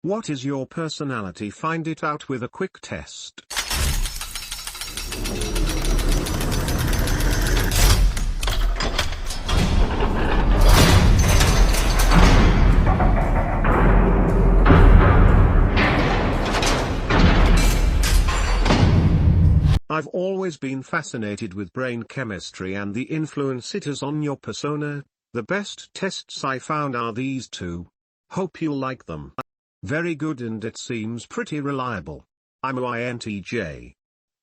What is your personality? Find it out with a quick test. I've always been fascinated with brain chemistry and the influence it has on your persona. The best tests I found are these two. Hope you'll like them. Very good, and it seems pretty reliable. I'm a INTJ.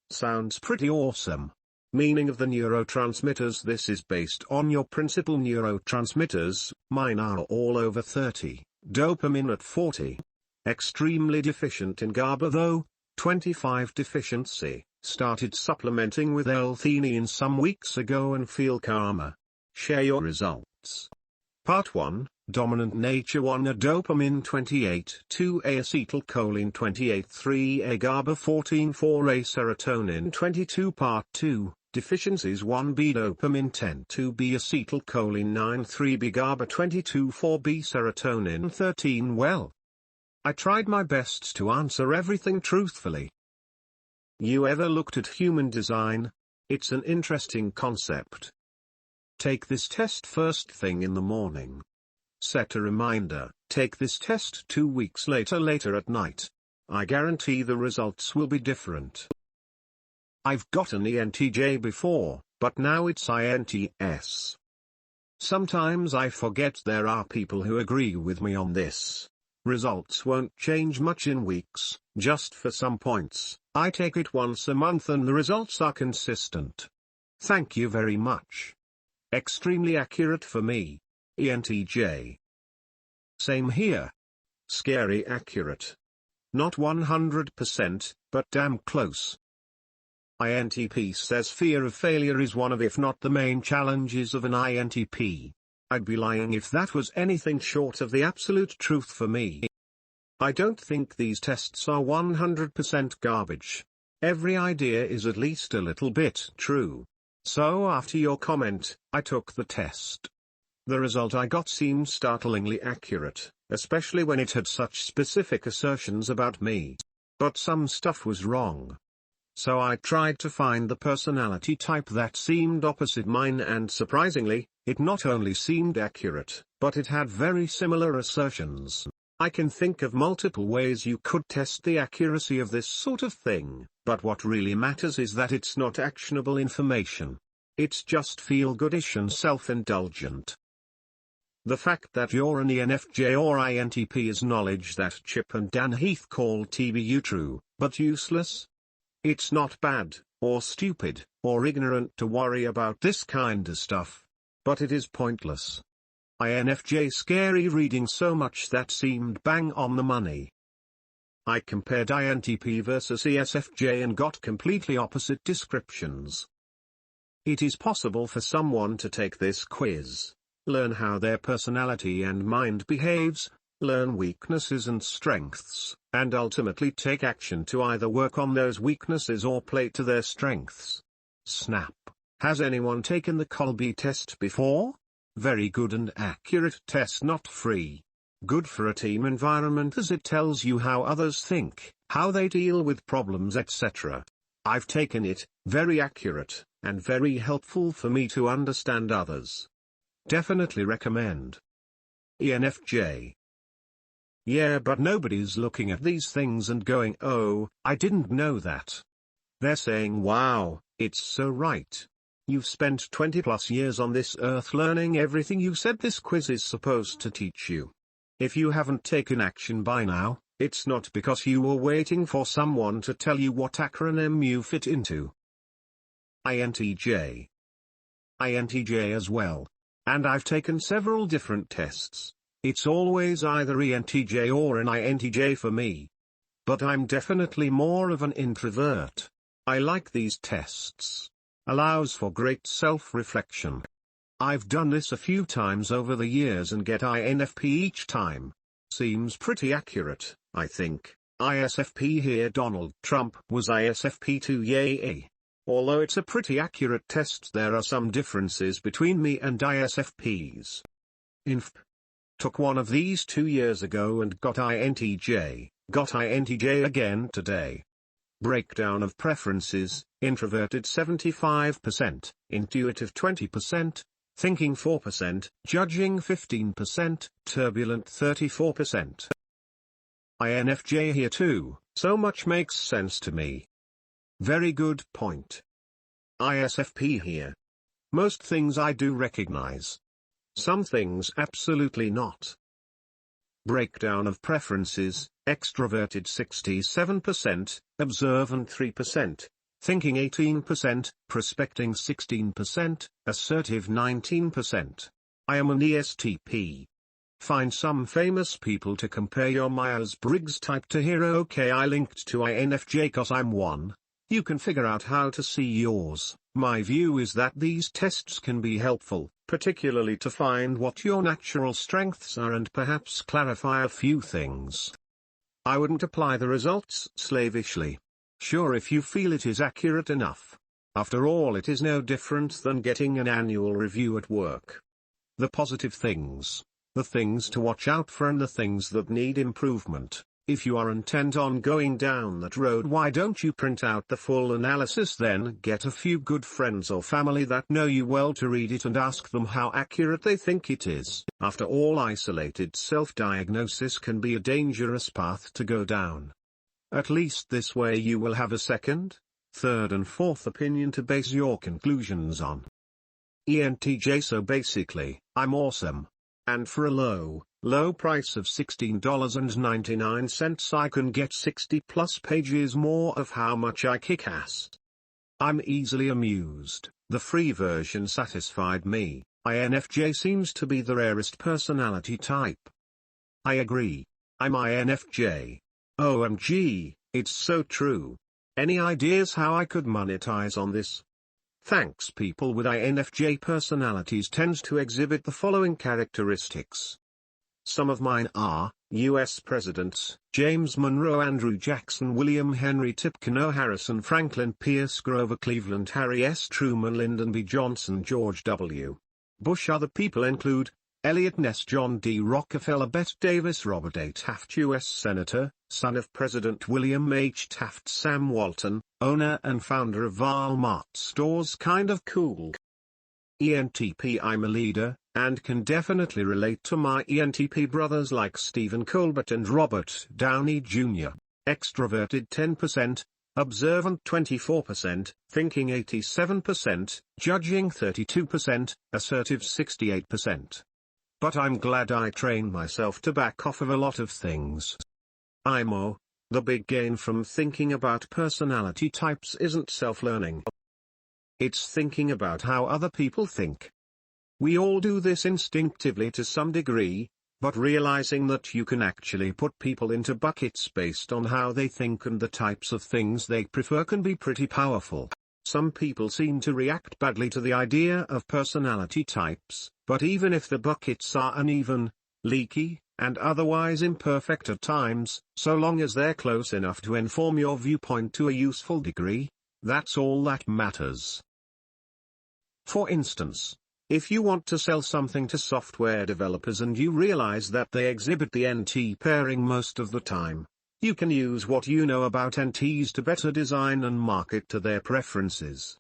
Sounds pretty awesome. Meaning of the neurotransmitters: this is based on your principal neurotransmitters. Mine are all over 30, dopamine at 40. Extremely deficient in GABA though, 25 deficiency. Started supplementing with L-theanine some weeks ago and feel calmer. Share your results. Part 1, Dominant Nature 1, a dopamine 28, 2a acetylcholine 28, 3a GABA 14, 4a serotonin 22. Part 2, Deficiencies 1b dopamine 10, 2b acetylcholine 9, 3b GABA 22, 4b serotonin 13. Well, I tried my best to answer everything truthfully. You ever looked at human design? It's an interesting concept. Take this test first thing in the morning. Set a reminder, take this test 2 weeks later at night. I guarantee the results will be different. I've got an ENTJ before, but now it's INTS. Sometimes I forget there are people who agree with me on this. Results won't change much in weeks, just for some points. I take it once a month and the results are consistent. Thank you very much. Extremely accurate for me. ENTJ. Same here. Scary accurate. Not 100%, but damn close. INTP says fear of failure is one of, if not the main challenges of an INTP. I'd be lying if that was anything short of the absolute truth for me. I don't think these tests are 100% garbage. Every idea is at least a little bit true. So after your comment, I took the test. The result I got seemed startlingly accurate, especially when it had such specific assertions about me. But some stuff was wrong. So I tried to find the personality type that seemed opposite mine, and surprisingly, it not only seemed accurate, but it had very similar assertions. I can think of multiple ways you could test the accuracy of this sort of thing, but what really matters is that it's not actionable information. It's just feel-goodish and self-indulgent. The fact that you're an ENFJ or INTP is knowledge that Chip and Dan Heath call TBU true, but useless. It's not bad, or stupid, or ignorant to worry about this kind of stuff. But it is pointless. INFJ scary reading so much that seemed bang on the money. I compared INTP versus ESFJ and got completely opposite descriptions. It is possible for someone to take this quiz, learn how their personality and mind behaves, learn weaknesses and strengths, and ultimately take action to either work on those weaknesses or play to their strengths. Snap. Has anyone taken the Colby test before? Very good and accurate test, not free. Good for a team environment as it tells you how others think, how they deal with problems, etc. I've taken it, very accurate, and very helpful for me to understand others. Definitely recommend. ENFJ. Yeah, but nobody's looking at these things and going, oh, I didn't know that. They're saying, wow, it's so right. You've spent 20 plus years on this earth learning everything you said this quiz is supposed to teach you. If you haven't taken action by now, it's not because you were waiting for someone to tell you what acronym you fit into. INTJ. INTJ as well. And I've taken several different tests. It's always either ENTJ or an INTJ for me. But I'm definitely more of an introvert. I like these tests. Allows for great self-reflection. I've done this a few times over the years and get INFP each time. Seems pretty accurate, I think. ISFP here. Donald Trump was ISFP too, yay. Although it's a pretty accurate test, there are some differences between me and ISFPs. INFP. Took one of these 2 years ago and got INTJ, got INTJ again today. Breakdown of preferences: introverted 75%, intuitive 20%, thinking 4%, judging 15%, turbulent 34%. INFJ here too, so much makes sense to me. Very good point. ISFP here. Most things I do recognize. Some things absolutely not. Breakdown of preferences: extroverted 67%, observant 3%, thinking 18%, prospecting 16%, assertive 19%. I am an ESTP. Find some famous people to compare your Myers-Briggs type to here. Okay, I linked to INFJ cause I'm one. You can figure out how to see yours. My view is that these tests can be helpful, particularly to find what your natural strengths are and perhaps clarify a few things. I wouldn't apply the results slavishly. Sure, if you feel it is accurate enough. After all, it is no different than getting an annual review at work. The positive things, the things to watch out for and the things that need improvement. If you are intent on going down that road, why don't you print out the full analysis, then get a few good friends or family that know you well to read it and ask them how accurate they think it is. After all, isolated self-diagnosis can be a dangerous path to go down. At least this way you will have a second, third and fourth opinion to base your conclusions on. ENTJ: so basically, I'm awesome. And for a low price of $16.99 I can get 60+ pages more of how much I kick ass. I'm easily amused. The free version satisfied me. INFJ seems to be the rarest personality type. I agree. I'm INFJ. OMG, it's so true. Any ideas how I could monetize on this? Thanks. People with INFJ personalities tend to exhibit the following characteristics. Some of mine are: U.S. Presidents, James Monroe, Andrew Jackson, William Henry Tipton, Harrison, Franklin Pierce, Grover Cleveland, Harry S. Truman, Lyndon B. Johnson, George W. Bush. Other people include Elliot Ness, John D. Rockefeller, Bette Davis, Robert A. Taft, U.S. Senator, son of President William H. Taft, Sam Walton, owner and founder of Walmart stores. Kind of cool. ENTP: I'm a leader, and can definitely relate to my ENTP brothers like Stephen Colbert and Robert Downey Jr. Extroverted 10%, observant 24%, thinking 87%, judging 32%, assertive 68%. But I'm glad I trained myself to back off of a lot of things. IMO: the big gain from thinking about personality types isn't self-learning. It's thinking about how other people think. We all do this instinctively to some degree, but realizing that you can actually put people into buckets based on how they think and the types of things they prefer can be pretty powerful. Some people seem to react badly to the idea of personality types, but even if the buckets are uneven, leaky, and otherwise imperfect at times, so long as they're close enough to inform your viewpoint to a useful degree, that's all that matters. For instance, if you want to sell something to software developers and you realize that they exhibit the NT pairing most of the time, you can use what you know about NTs to better design and market to their preferences.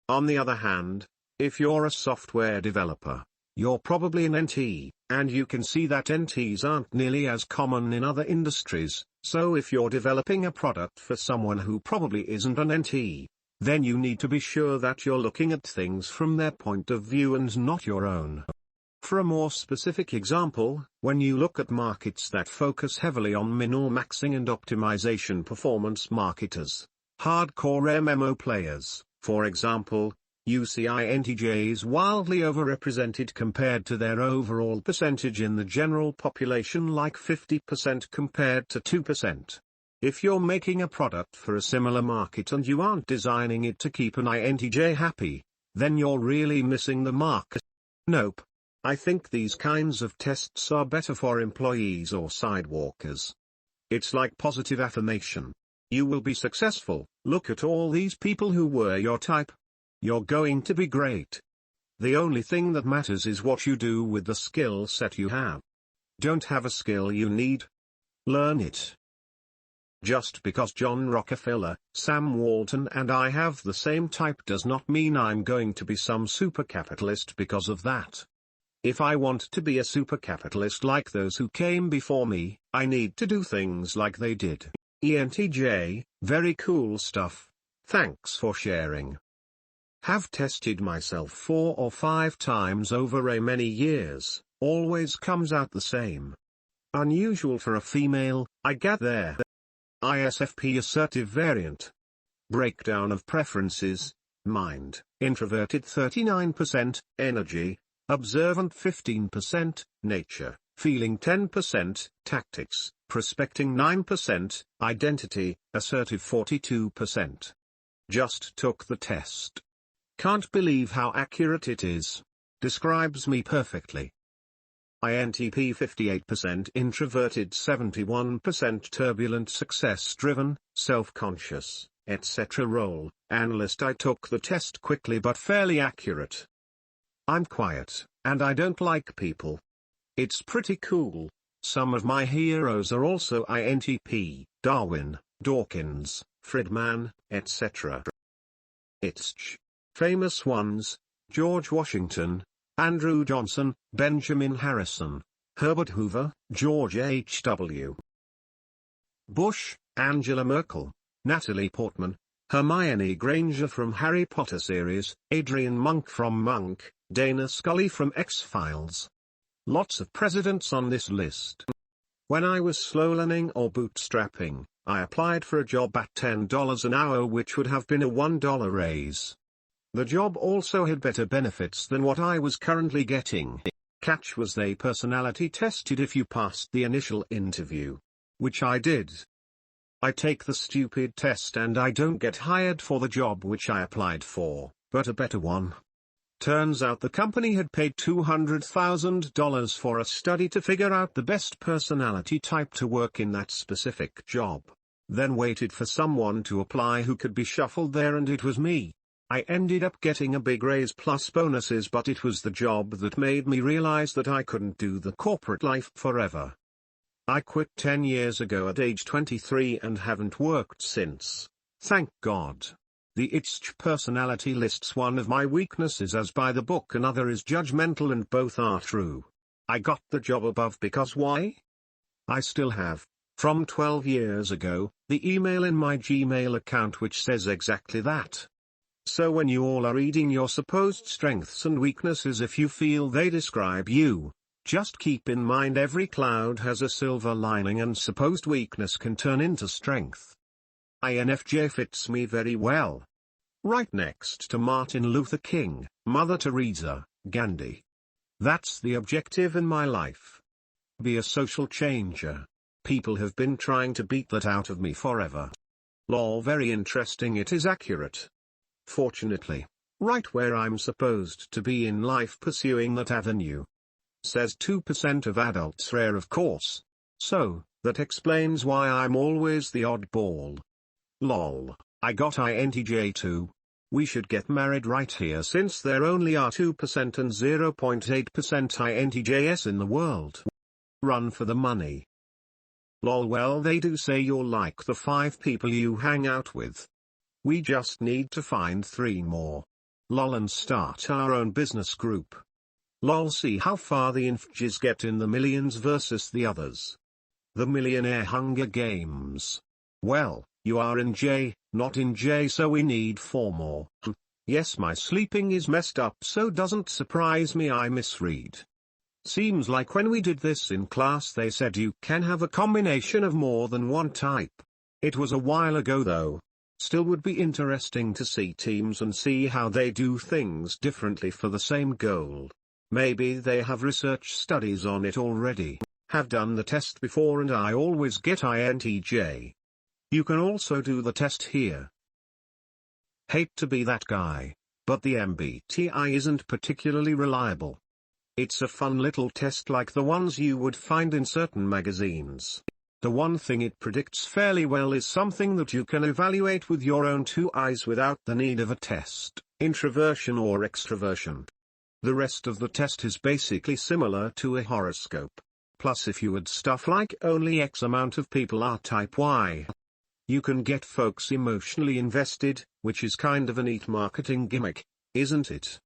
On the other hand, if you're a software developer, you're probably an NT, and you can see that NTs aren't nearly as common in other industries, so if you're developing a product for someone who probably isn't an NT, then you need to be sure that you're looking at things from their point of view and not your own. For a more specific example, when you look at markets that focus heavily on min-maxing and optimization, performance marketers, hardcore MMO players, for example, you see INTJs wildly overrepresented compared to their overall percentage in the general population, like 50% compared to 2%. If you're making a product for a similar market and you aren't designing it to keep an INTJ happy, then you're really missing the mark. Nope. I think these kinds of tests are better for employees or sidewalkers. It's like positive affirmation. You will be successful. Look at all these people who were your type. You're going to be great. The only thing that matters is what you do with the skill set you have. Don't have a skill you need? Learn it. Just because John Rockefeller, Sam Walton and I have the same type does not mean I'm going to be some supercapitalist because of that. If I want to be a supercapitalist like those who came before me, I need to do things like they did. ENTJ, very cool stuff. Thanks for sharing. Have tested myself 4 or 5 times over a many years, always comes out the same. Unusual for a female, I get there. ISFP assertive variant. Breakdown of preferences, mind, introverted 39%, energy, observant 15%, nature, feeling 10%, tactics, prospecting 9%, identity, assertive 42%. Just took the test. Can't believe how accurate it is. Describes me perfectly. INTP 58%, introverted 71%, turbulent, success-driven, self-conscious, etc. Role, analyst. I took the test quickly but fairly accurate. I'm quiet, and I don't like people. It's pretty cool. Some of my heroes are also INTP, Darwin, Dawkins, Friedman, etc. Famous ones: George Washington, Andrew Johnson, Benjamin Harrison, Herbert Hoover, George H.W. Bush, Angela Merkel, Natalie Portman, Hermione Granger from Harry Potter series, Adrian Monk from Monk, Dana Scully from X-Files. Lots of presidents on this list. When I was slow learning or bootstrapping, I applied for a job at $10 an hour, which would have been a $1 raise. The job also had better benefits than what I was currently getting. Catch was they personality tested if you passed the initial interview. Which I did. I take the stupid test and I don't get hired for the job which I applied for, but a better one. Turns out the company had paid $200,000 for a study to figure out the best personality type to work in that specific job. Then waited for someone to apply who could be shuffled there, and it was me. I ended up getting a big raise plus bonuses, but it was the job that made me realize that I couldn't do the corporate life forever. I quit 10 years ago at age 23 and haven't worked since. Thank God. The ITSC personality lists one of my weaknesses as by the book, another is judgmental, and both are true. I got the job above because why? I still have, from 12 years ago, the email in my Gmail account which says exactly that. So when you all are reading your supposed strengths and weaknesses, if you feel they describe you, just keep in mind every cloud has a silver lining, and supposed weakness can turn into strength. INFJ fits me very well. Right next to Martin Luther King, Mother Teresa, Gandhi. That's the objective in my life. Be a social changer. People have been trying to beat that out of me forever. Lol, very interesting. It is accurate. Fortunately, right where I'm supposed to be in life pursuing that avenue. Says 2% of adults. Rare, of course. So, that explains why I'm always the oddball. Lol, I got INTJ too. We should get married right here, since there only are 2% and 0.8% INTJs in the world. Run for the money. Lol, well, they do say you're like the 5 people you hang out with. We just need to find 3 more. Lol, and start our own business group. Lol, see how far the INFJs get in the millions versus the others. The Millionaire Hunger Games. Well, you are in J, not in J, so we need 4 more. Yes, my sleeping is messed up, so doesn't surprise me I misread. Seems like when we did this in class they said you can have a combination of more than one type. It was a while ago though. Still would be interesting to see teams and see how they do things differently for the same goal. Maybe they have research studies on it already. Have done the test before and I always get INTJ. You can also do the test here. Hate to be that guy, but the MBTI isn't particularly reliable. It's a fun little test like the ones you would find in certain magazines. The one thing it predicts fairly well is something that you can evaluate with your own 2 eyes without the need of a test: introversion or extroversion. The rest of the test is basically similar to a horoscope. Plus if you add stuff like only X amount of people are type Y, you can get folks emotionally invested, which is kind of a neat marketing gimmick, isn't it?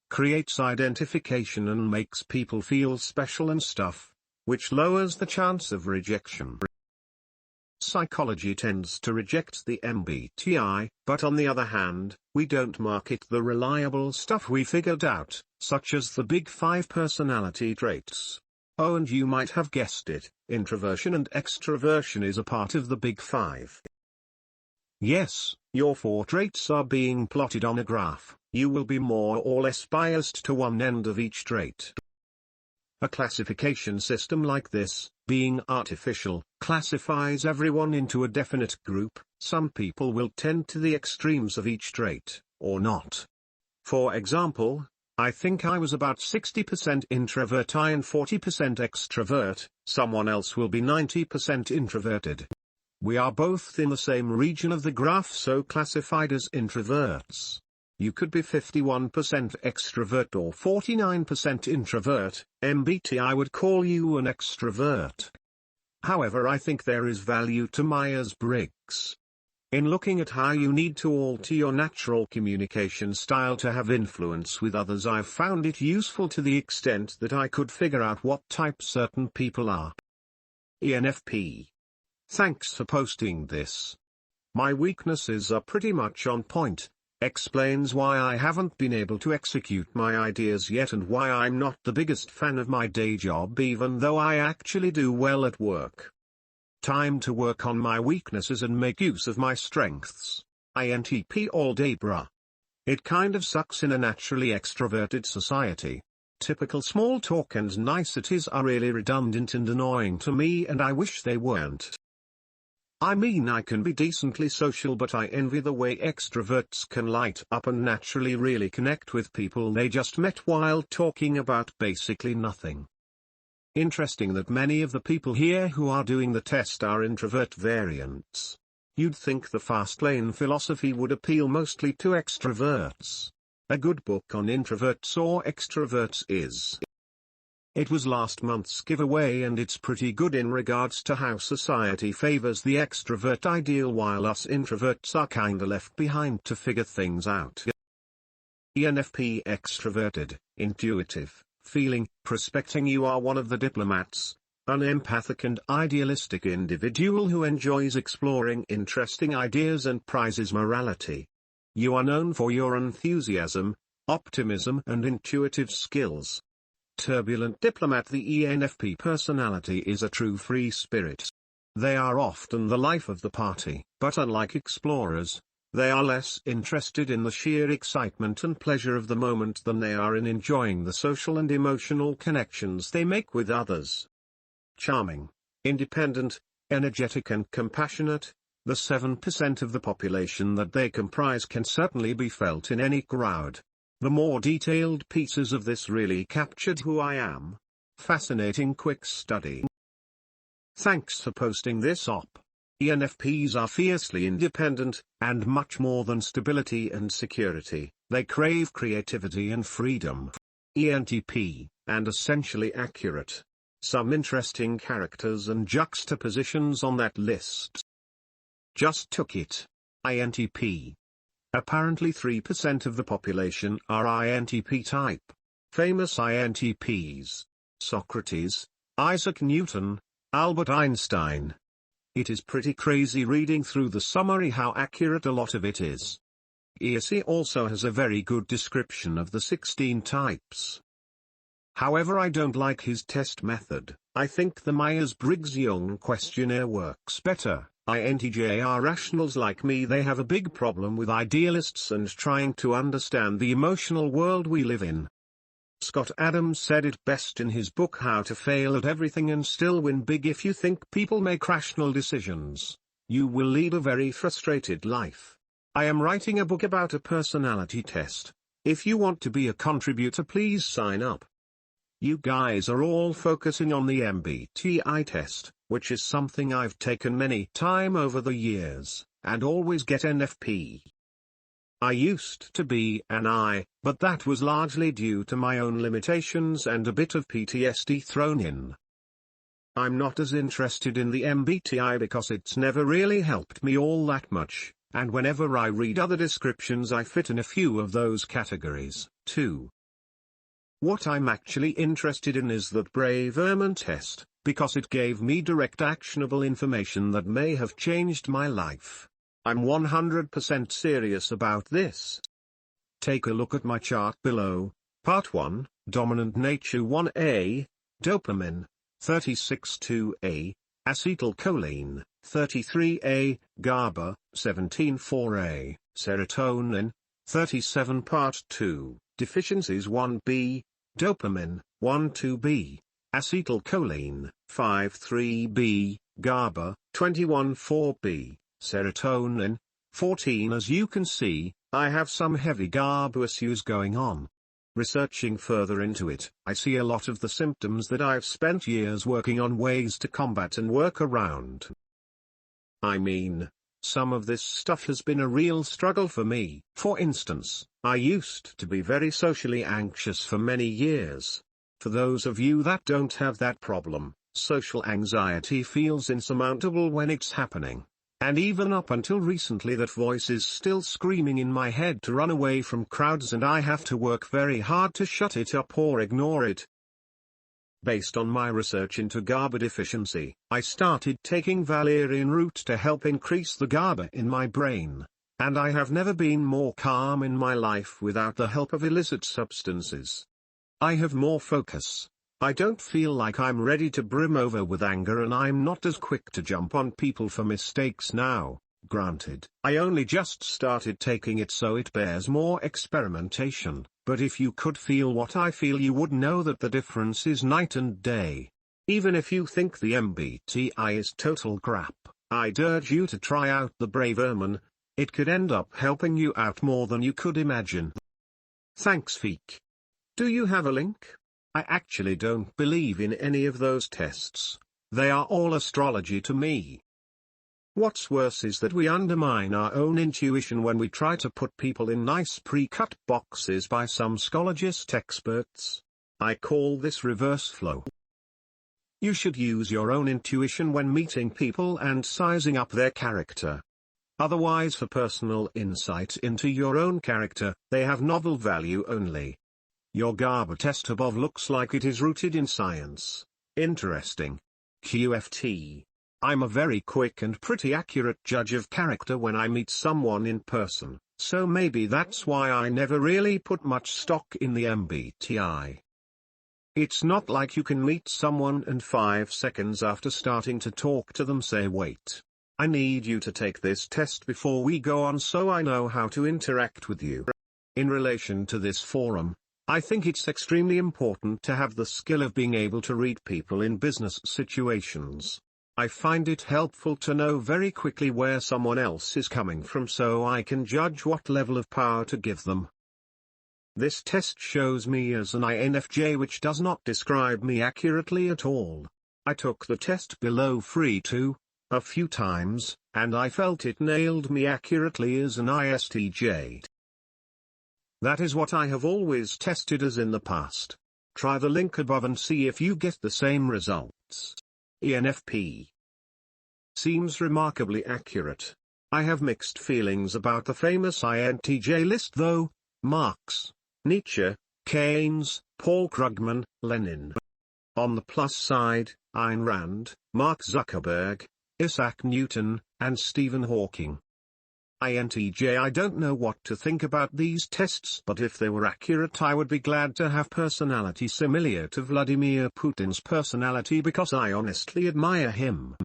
Creates identification and makes people feel special and stuff, which lowers the chance of rejection. Psychology tends to reject the MBTI, but on the other hand, we don't market the reliable stuff we figured out, such as the Big 5 personality traits. Oh, and you might have guessed it, introversion and extroversion is a part of the Big 5. Yes, your 4 traits are being plotted on a graph. You will be more or less biased to one end of each trait. A classification system like this, being artificial, classifies everyone into a definite group. Some people will tend to the extremes of each trait, or not. For example, I think I was about 60% introvert and 40% extrovert, someone else will be 90% introverted. We are both in the same region of the graph, so classified as introverts. You could be 51% extrovert or 49% introvert. MBTI would call you an extrovert. However, I think there is value to Myers-Briggs. In looking at how you need to alter your natural communication style to have influence with others, I've found it useful to the extent that I could figure out what type certain people are. ENFP. Thanks for posting this. My weaknesses are pretty much on point. Explains why I haven't been able to execute my ideas yet and why I'm not the biggest fan of my day job even though I actually do well at work. Time to work on my weaknesses and make use of my strengths. INTP all day bruh. It kind of sucks in a naturally extroverted society. Typical small talk and niceties are really redundant and annoying to me, and I wish they weren't. I mean, I can be decently social, but I envy the way extroverts can light up and naturally really connect with people they just met while talking about basically nothing. Interesting that many of the people here who are doing the test are introvert variants. You'd think the fast lane philosophy would appeal mostly to extroverts. A good book on introverts or extroverts is It Was Last Month's Giveaway, and it's pretty good in regards to how society favors the extrovert ideal while us introverts are kinda left behind to figure things out. ENFP extroverted, intuitive, feeling, prospecting. You are one of the diplomats, an empathic and idealistic individual who enjoys exploring interesting ideas and prizes morality. You are known for your enthusiasm, optimism and intuitive skills. Turbulent diplomat. The ENFP personality is a true free spirit. They are often the life of the party, but unlike explorers, they are less interested in the sheer excitement and pleasure of the moment than they are in enjoying the social and emotional connections they make with others. Charming, independent, energetic and compassionate, the 7% of the population that they comprise can certainly be felt in any crowd. The more detailed pieces of this really captured who I am. Fascinating quick study. Thanks for posting this op. ENFPs are fiercely independent, and much more than stability and security, they crave creativity and freedom. ENTP, and essentially accurate. Some interesting characters and juxtapositions on that list. Just took it. INTP. Apparently 3% of the population are INTP type. Famous INTPs: Socrates, Isaac Newton, Albert Einstein. It is pretty crazy reading through the summary how accurate a lot of it is. ESE also has a very good description of the 16 types. However, I don't like his test method. I think the Myers-Briggs Young questionnaire works better. INTJ are rationals like me. They have a big problem with idealists and trying to understand the emotional world we live in. Scott Adams said it best in his book How to Fail at Everything and Still Win Big. If you think people make rational decisions, you will lead a very frustrated life. I am writing a book about a personality test. If you want to be a contributor, please sign up. You guys are all focusing on the MBTI test, which is something I've taken many times over the years, and always get NFP. I used to be an I, but that was largely due to my own limitations and a bit of PTSD thrown in. I'm not as interested in the MBTI because it's never really helped me all that much, and whenever I read other descriptions I fit in a few of those categories, too. What I'm actually interested in is that Braverman test, because it gave me direct actionable information that may have changed my life. I'm 100% serious about this. Take a look at my chart below. Part 1, Dominant Nature 1A, Dopamine, 36-2A, Acetylcholine, 33A, GABA, 17-4A, Serotonin, 37 Part 2, Deficiencies 1B, Dopamine, 1-2B, Acetylcholine, 5-3B, GABA, 21-4B, Serotonin, 14. As you can see, I have some heavy GABA issues going on. Researching further into it, I see a lot of the symptoms that I've spent years working on ways to combat and work around. I mean, some of this stuff has been a real struggle for me. For instance, I used to be very socially anxious for many years. For those of you that don't have that problem, social anxiety feels insurmountable when it's happening. And even up until recently that voice is still screaming in my head to run away from crowds, and I have to work very hard to shut it up or ignore it. Based on my research into GABA deficiency, I started taking valerian root to help increase the GABA in my brain, and I have never been more calm in my life without the help of illicit substances. I have more focus. I don't feel like I'm ready to brim over with anger, and I'm not as quick to jump on people for mistakes now. Granted, I only just started taking it, so it bears more experimentation, but if you could feel what I feel, you would know that the difference is night and day. Even if you think the MBTI is total crap, I'd urge you to try out the Braverman. It could end up helping you out more than you could imagine. Thanks, Feek. Do you have a link? I actually don't believe in any of those tests. They are all astrology to me. What's worse is that we undermine our own intuition when we try to put people in nice pre-cut boxes by some schologist experts. I call this reverse flow. You should use your own intuition when meeting people and sizing up their character. Otherwise, for personal insight into your own character, they have novel value only. Your GABA test above looks like it is rooted in science. Interesting. QFT. I'm a very quick and pretty accurate judge of character when I meet someone in person, so maybe that's why I never really put much stock in the MBTI. It's not like you can meet someone and 5 seconds after starting to talk to them say, "Wait, I need you to take this test before we go on so I know how to interact with you." In relation to this forum, I think it's extremely important to have the skill of being able to read people in business situations. I find it helpful to know very quickly where someone else is coming from so I can judge what level of power to give them. This test shows me as an INFJ, which does not describe me accurately at all. I took the test below free too, a few times, and I felt it nailed me accurately as an ISTJ. That is what I have always tested as in the past. Try the link above and see if you get the same results. ENFP seems remarkably accurate. I have mixed feelings about the famous INTJ list though: Marx, Nietzsche, Keynes, Paul Krugman, Lenin. On the plus side, Ayn Rand, Mark Zuckerberg, Isaac Newton, and Stephen Hawking. INTJ. I don't know what to think about these tests, but if they were accurate I would be glad to have personality similar to Vladimir Putin's personality because I honestly admire him.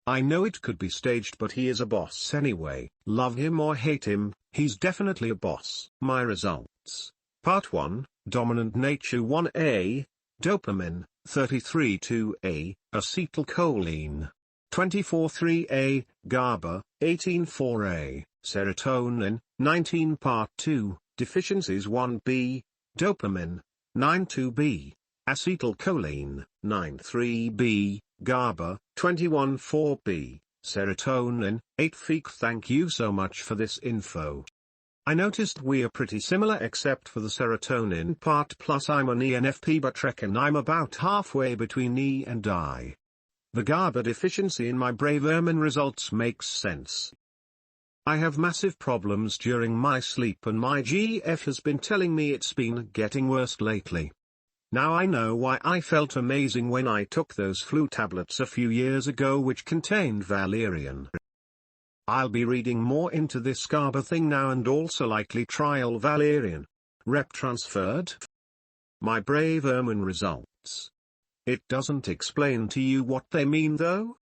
I know it could be staged, but he is a boss anyway. Love him or hate him, he's definitely a boss. My results. Part 1, Dominant Nature 1A, Dopamine, 33-2A, Acetylcholine, 24-3A, GABA, 18-4A, Serotonin, 19 Part 2, Deficiencies 1B, Dopamine, 9-2B, Acetylcholine, 9-3B, GABA, 21-4B, Serotonin, 8 Feek. Thank you so much for this info. I noticed we're pretty similar except for the serotonin part, plus I'm an ENFP but reckon I'm about halfway between E and I. The GABA deficiency in my Brave Ermine results makes sense. I have massive problems during my sleep and my GF has been telling me it's been getting worse lately. Now I know why I felt amazing when I took those flu tablets a few years ago which contained valerian. I'll be reading more into this GABA thing now and also likely trial valerian. Rep transferred. My Brave Ermine results. It doesn't explain to you what they mean though.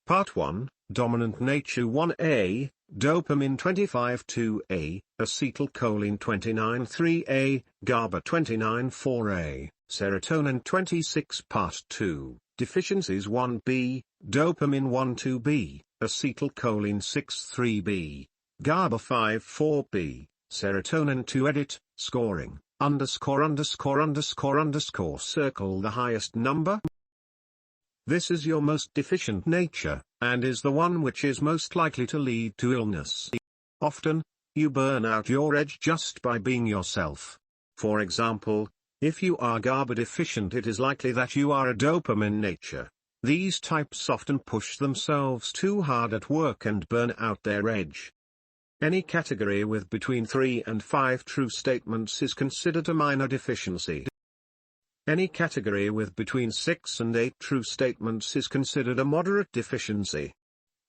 Part 1, Dominant Nature 1A, Dopamine 25-2A, Acetylcholine 29-3A, GABA 29-4A, Serotonin 26. Part 2, Deficiencies 1B, Dopamine 1-2B, Acetylcholine 6-3B, GABA 5-4B, Serotonin 2. Edit, scoring, circle the highest number. This is your most deficient nature, and is the one which is most likely to lead to illness. Often, you burn out your edge just by being yourself. For example, if you are GABA deficient, it is likely that you are a dopamine nature. These types often push themselves too hard at work and burn out their edge. Any category with between 3 and 5 true statements is considered a minor deficiency. Any category with between 6 and 8 true statements is considered a moderate deficiency.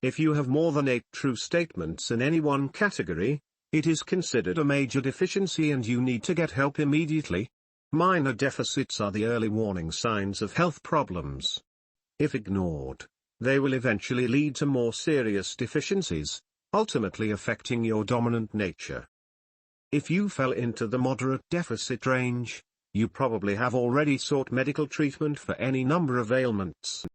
If you have more than 8 true statements in any one category, it is considered a major deficiency and you need to get help immediately. Minor deficits are the early warning signs of health problems. If ignored, they will eventually lead to more serious deficiencies, ultimately affecting your dominant nature. If you fell into the moderate deficit range, you probably have already sought medical treatment for any number of ailments.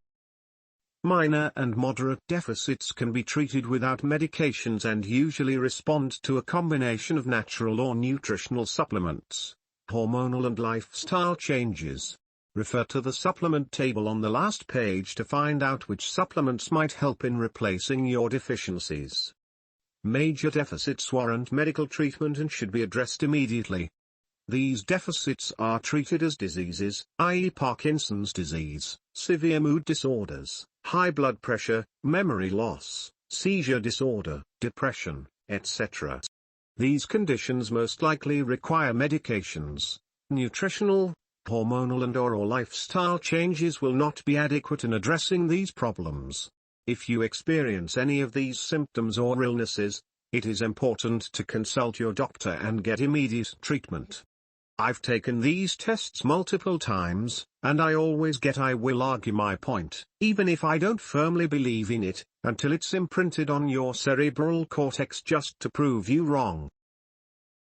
Minor and moderate deficits can be treated without medications and usually respond to a combination of natural or nutritional supplements, hormonal and lifestyle changes. Refer to the supplement table on the last page to find out which supplements might help in replacing your deficiencies. Major deficits warrant medical treatment and should be addressed immediately. These deficits are treated as diseases, i.e. Parkinson's disease, severe mood disorders, high blood pressure, memory loss, seizure disorder, depression, etc. These conditions most likely require medications. Nutritional, hormonal and/or lifestyle changes will not be adequate in addressing these problems. If you experience any of these symptoms or illnesses, it is important to consult your doctor and get immediate treatment. I've taken these tests multiple times, and I always get I will argue my point, even if I don't firmly believe in it, until it's imprinted on your cerebral cortex just to prove you wrong.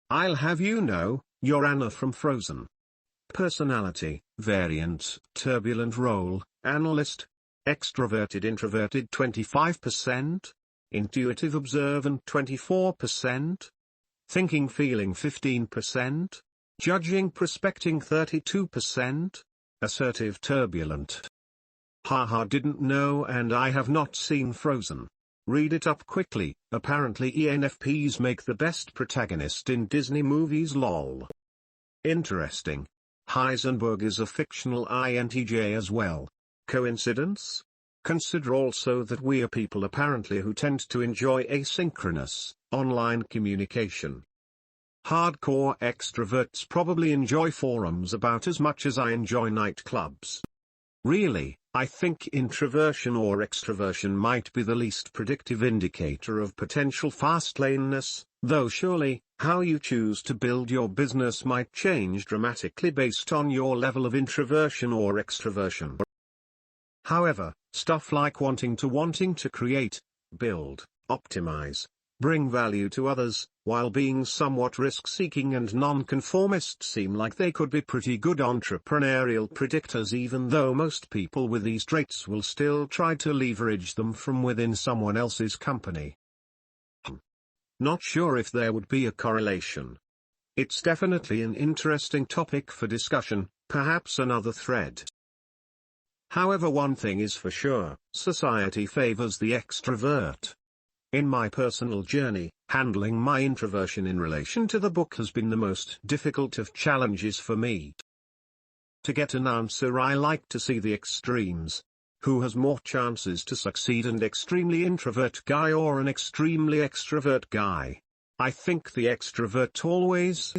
I'll have you know, you're Anna from Frozen. Personality, variant, turbulent role, analyst, extroverted introverted 25%, intuitive observant 24%, thinking feeling 15%, judging prospecting 32%, assertive turbulent. Haha, didn't know and I have not seen Frozen. Read it up quickly. Apparently ENFPs make the best protagonist in Disney movies lol. Interesting. Heisenberg is a fictional INTJ as well. Coincidence? Consider also that we are people apparently who tend to enjoy asynchronous, online communication. Hardcore extroverts probably enjoy forums about as much as I enjoy nightclubs. Really, I think introversion or extroversion might be the least predictive indicator of potential fastlaneness, though surely, how you choose to build your business might change dramatically based on your level of introversion or extroversion. However, stuff like wanting to create, build, optimize, bring value to others, while being somewhat risk-seeking and non-conformist seem like they could be pretty good entrepreneurial predictors, even though most people with these traits will still try to leverage them from within someone else's company. Not sure if there would be a correlation. It's definitely an interesting topic for discussion, perhaps another thread. However, one thing is for sure, society favors the extrovert. In my personal journey, handling my introversion in relation to the book has been the most difficult of challenges for me. To get an answer, I like to see the extremes. Who has more chances to succeed, an extremely introvert guy or an extremely extrovert guy? I think the extrovert always.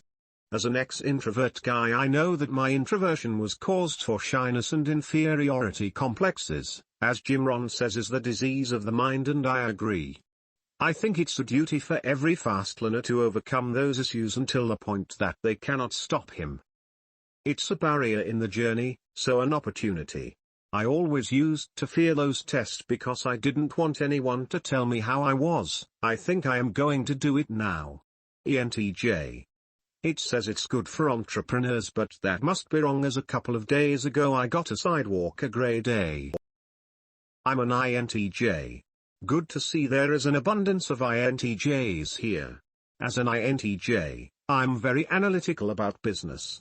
As an ex-introvert guy, I know that my introversion was caused for shyness and inferiority complexes, as Jim Rohn says is the disease of the mind, and I agree. I think it's a duty for every fast learner to overcome those issues until the point that they cannot stop him. It's a barrier in the journey, so an opportunity. I always used to fear those tests because I didn't want anyone to tell me how I was. I think I am going to do it now. ENTJ. It says it's good for entrepreneurs, but that must be wrong, as a couple of days ago I got a sidewalker grade A. I'm an INTJ. Good to see there is an abundance of INTJs here. As an INTJ, I'm very analytical about business.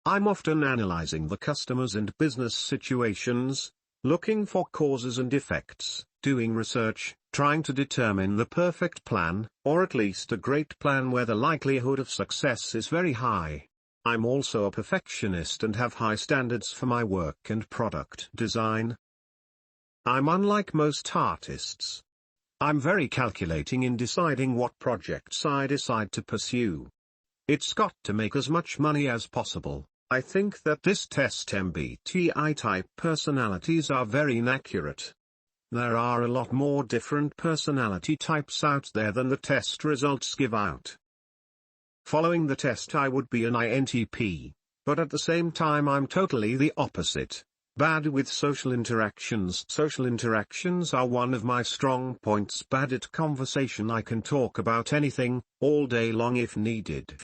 I'm often analyzing the customers and business situations, looking for causes and effects, doing research, trying to determine the perfect plan, or at least a great plan where the likelihood of success is very high. I'm also a perfectionist and have high standards for my work and product design. I'm unlike most artists. I'm very calculating in deciding what projects I decide to pursue. It's got to make as much money as possible. I think that this test MBTI type personalities are very inaccurate. There are a lot more different personality types out there than the test results give out. Following the test, I would be an INTP, but at the same time I'm totally the opposite. Bad with social interactions. Social interactions are one of my strong points. Bad at conversation. I can talk about anything, all day long if needed.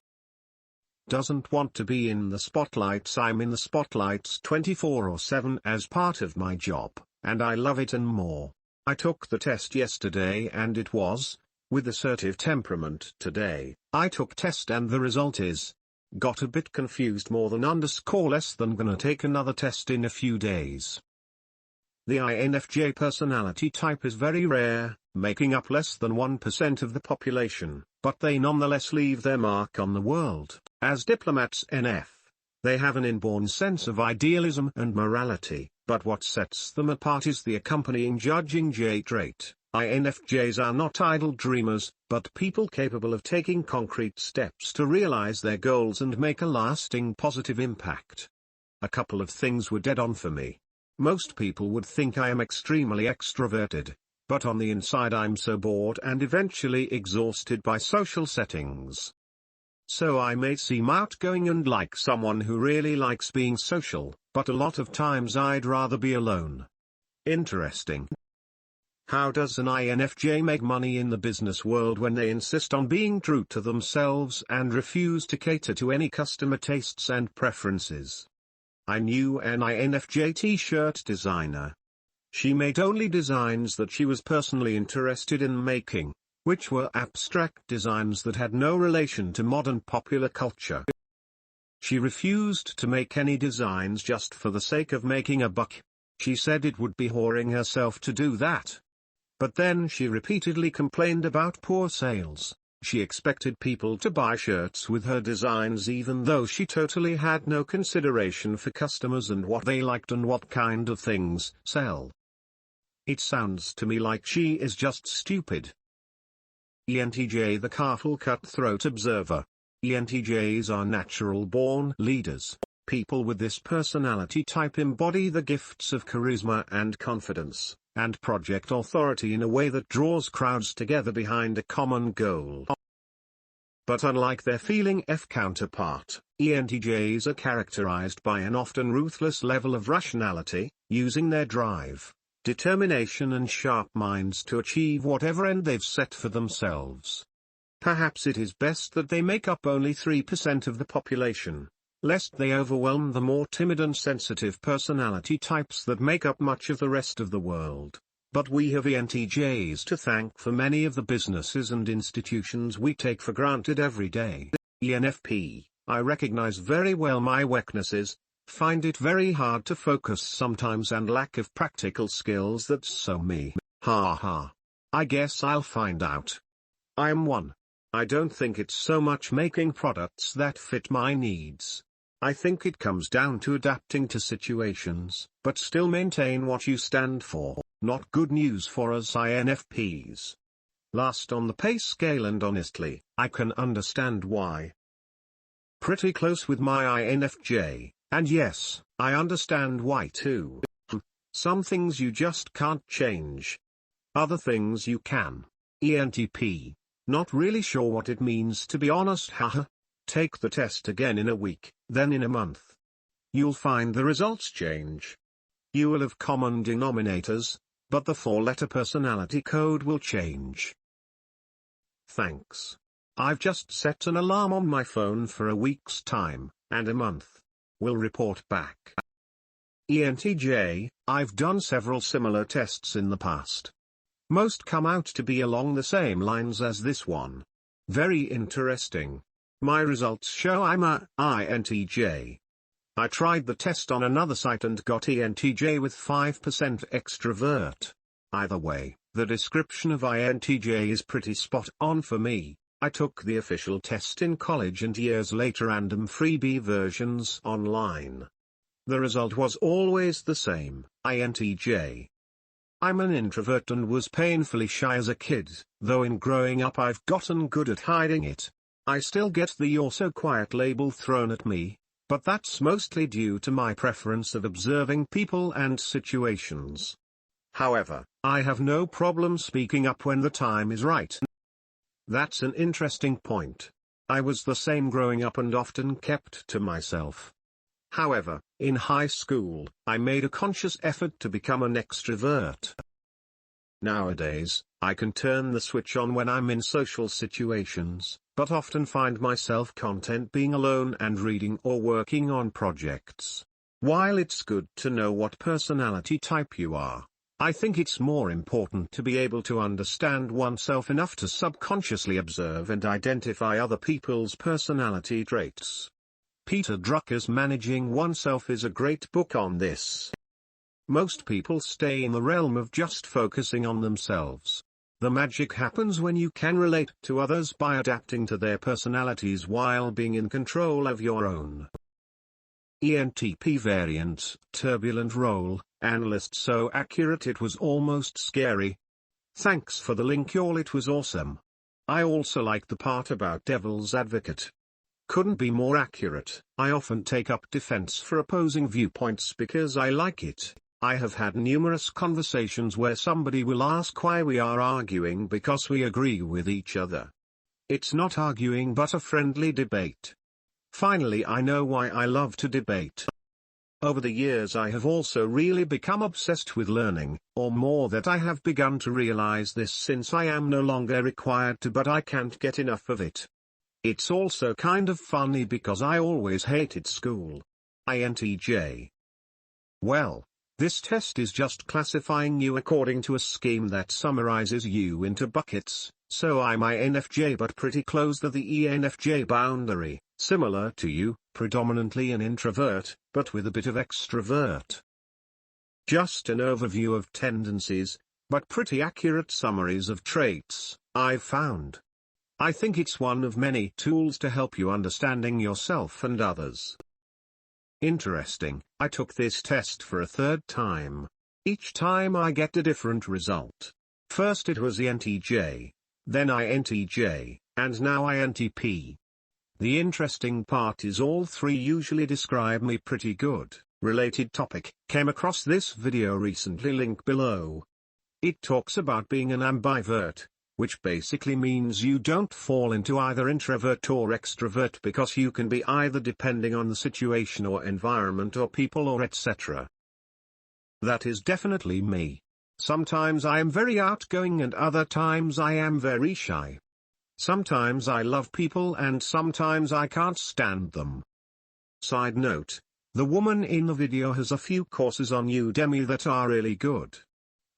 Doesn't want to be in the spotlights. I'm in the spotlights 24/7 as part of my job, and I love it and more. I took the test yesterday and it was, with assertive temperament. Today, I took test and the result is, got a bit confused, more than underscore less than, gonna take another test in a few days. The INFJ personality type is very rare, making up less than 1% of the population, but they nonetheless leave their mark on the world. As diplomats NF, they have an inborn sense of idealism and morality, but what sets them apart is the accompanying judging J trait. INFJs are not idle dreamers, but people capable of taking concrete steps to realize their goals and make a lasting positive impact. A couple of things were dead on for me. Most people would think I am extremely extroverted, but on the inside I'm so bored and eventually exhausted by social settings. So I may seem outgoing and like someone who really likes being social, but a lot of times I'd rather be alone. Interesting. How does an INFJ make money in the business world when they insist on being true to themselves and refuse to cater to any customer tastes and preferences? I knew an INFJ t-shirt designer. She made only designs that she was personally interested in making, which were abstract designs that had no relation to modern popular culture. She refused to make any designs just for the sake of making a buck. She said it would be whoring herself to do that. But then she repeatedly complained about poor sales. She expected people to buy shirts with her designs even though she totally had no consideration for customers and what they liked and what kind of things sell. It sounds to me like she is just stupid. ENTJ, the careful cutthroat observer. ENTJs are natural-born leaders. People with this personality type embody the gifts of charisma and confidence, and project authority in a way that draws crowds together behind a common goal. But unlike their feeling F counterpart, ENTJs are characterized by an often ruthless level of rationality, using their drive, determination and sharp minds to achieve whatever end they've set for themselves. Perhaps it is best that they make up only 3% of the population, lest they overwhelm the more timid and sensitive personality types that make up much of the rest of the world. But we have ENTJs to thank for many of the businesses and institutions we take for granted every day. ENFP, I recognize very well my weaknesses, find it very hard to focus sometimes and lack of practical skills. That's so me. Ha ha. I guess I'll find out. I am one. I don't think it's so much making products that fit my needs. I think it comes down to adapting to situations, but still maintain what you stand for. Not good news for us INFPs. Last on the pay scale, and honestly, I can understand why. Pretty close with my INFJ, and yes, I understand why too. Some things you just can't change. Other things you can. ENTP. Not really sure what it means, to be honest, haha. Take the test again in a week, then in a month. You'll find the results change. You will have common denominators, but the 4-letter personality code will change. Thanks. I've just set an alarm on my phone for a week's time, and a month. Will report back. ENTJ, I've done several similar tests in the past. Most come out to be along the same lines as this one. Very interesting. My results show I'm a INTJ. I tried the test on another site and got ENTJ with 5% extrovert. Either way, the description of INTJ is pretty spot on for me. I took the official test in college and years later random freebie versions online. The result was always the same, INTJ. I'm an introvert and was painfully shy as a kid, though in growing up I've gotten good at hiding it. I still get the "you're so quiet" label thrown at me, but that's mostly due to my preference of observing people and situations. However, I have no problem speaking up when the time is right. That's an interesting point. I was the same growing up and often kept to myself. However, in high school, I made a conscious effort to become an extrovert. Nowadays, I can turn the switch on when I'm in social situations, but often find myself content being alone and reading or working on projects. While it's good to know what personality type you are, I think it's more important to be able to understand oneself enough to subconsciously observe and identify other people's personality traits. Peter Drucker's Managing Oneself is a great book on this. Most people stay in the realm of just focusing on themselves. The magic happens when you can relate to others by adapting to their personalities while being in control of your own. ENTP variant, turbulent role, analyst so accurate it was almost scary. Thanks for the link y'all, it was awesome. I also like the part about devil's advocate. Couldn't be more accurate. I often take up defense for opposing viewpoints because I like it. I have had numerous conversations where somebody will ask why we are arguing because we agree with each other. It's not arguing but a friendly debate. Finally, I know why I love to debate. Over the years I have also really become obsessed with learning, or more that I have begun to realize this since I am no longer required to, but I can't get enough of it. It's also kind of funny because I always hated school. INTJ. Well, this test is just classifying you according to a scheme that summarizes you into buckets, so I'm INFJ but pretty close to the ENFJ boundary, similar to you, predominantly an introvert, but with a bit of extrovert. Just an overview of tendencies, but pretty accurate summaries of traits, I've found. I think it's one of many tools to help you understanding yourself and others. Interesting, I took this test for a third time. Each time I get a different result. First it was ENTJ, then INTJ, and now INTP. The interesting part is all three usually describe me pretty good. Related topic, came across this video recently, link below. It talks about being an ambivert, which basically means you don't fall into either introvert or extrovert because you can be either depending on the situation or environment or people or etc. That is definitely me. Sometimes I am very outgoing and other times I am very shy. Sometimes I love people and sometimes I can't stand them. Side note, the woman in the video has a few courses on Udemy that are really good.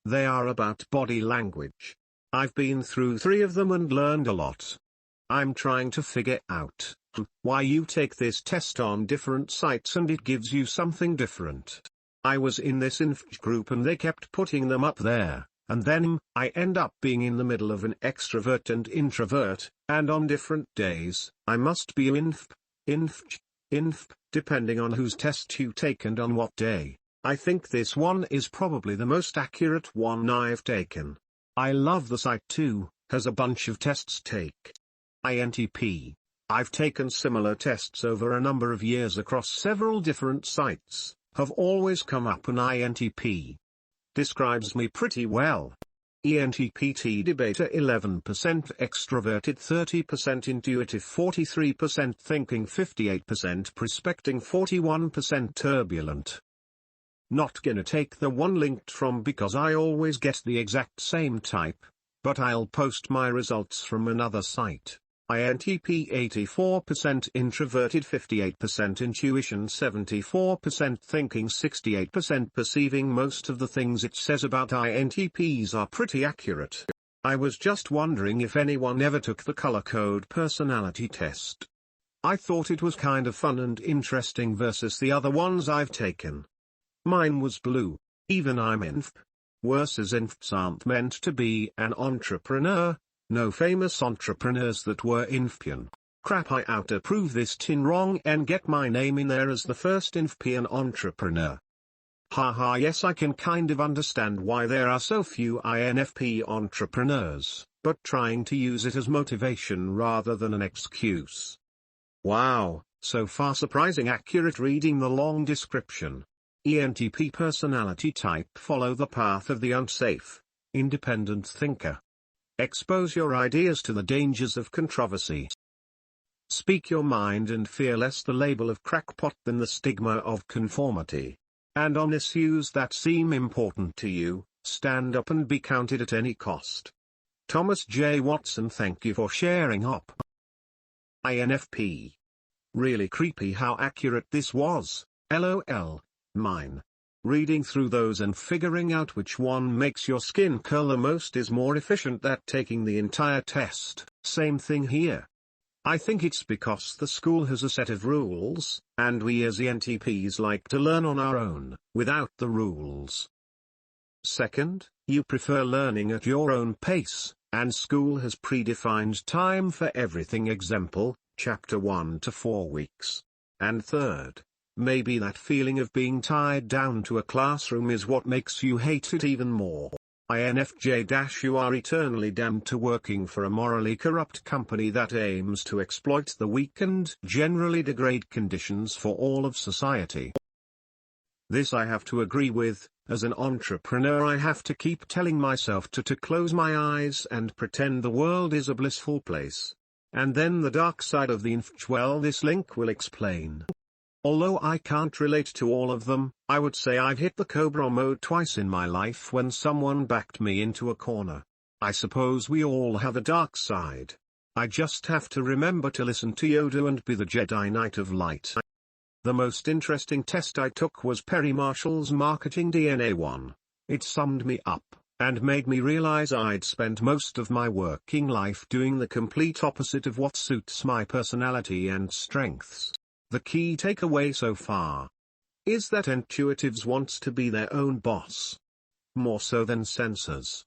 They are about body language. I've been through 3 of them and learned a lot. I'm trying to figure out why you take this test on different sites and it gives you something different. I was in this INFJ group and they kept putting them up there, and then I end up being in the middle of an extrovert and introvert, and on different days, I must be INFP, depending on whose test you take and on what day. I think this one is probably the most accurate one I've taken. I love the site too, has a bunch of tests take. INTP. I've taken similar tests over a number of years across several different sites, have always come up an INTP. Describes me pretty well. ENTPT debater 11% extroverted 30% intuitive 43% thinking 58% prospecting 41% turbulent. Not gonna take the one linked from because I always get the exact same type, but I'll post my results from another site. INTP 84% introverted 58% intuition 74% thinking 68% perceiving. Most of the things it says about INTPs are pretty accurate. I was just wondering if anyone ever took the color code personality test. I thought it was kind of fun and interesting versus the other ones I've taken. Mine was blue. Even I'm INFP. Worse as INFPs aren't meant to be an entrepreneur. No famous entrepreneurs that were INFPian. Crap, I out to prove this tin wrong and get my name in there as the first INFPian entrepreneur. Haha, yes, I can kind of understand why there are so few INFP entrepreneurs, but trying to use it as motivation rather than an excuse. Wow, so far surprising accurate reading the long description. ENTP personality type: follow the path of the unsafe, independent thinker. Expose your ideas to the dangers of controversy. Speak your mind and fear less the label of crackpot than the stigma of conformity. And on issues that seem important to you, stand up and be counted at any cost. Thomas J. Watson, thank you for sharing up. INFP. Really creepy how accurate this was, LOL, mine. Reading through those and figuring out which one makes your skin curl the most is more efficient than taking the entire test. Same thing here. I think it's because the school has a set of rules, and we as ENTPs like to learn on our own, without the rules. Second, you prefer learning at your own pace, and school has predefined time for everything. Example, chapter 1 to 4 weeks. And third, maybe that feeling of being tied down to a classroom is what makes you hate it even more. INFJ- you are eternally damned to working for a morally corrupt company that aims to exploit the weak and generally degrade conditions for all of society. This I have to agree with. As an entrepreneur, I have to keep telling myself to close my eyes and pretend the world is a blissful place. And then the dark side of the INFJ, well, this link will explain. Although I can't relate to all of them, I would say I've hit the Cobra mode twice in my life when someone backed me into a corner. I suppose we all have a dark side. I just have to remember to listen to Yoda and be the Jedi Knight of Light. The most interesting test I took was Perry Marshall's Marketing DNA one. It summed me up, and made me realize I'd spent most of my working life doing the complete opposite of what suits my personality and strengths. The key takeaway so far is that intuitives want to be their own boss. More so than sensors.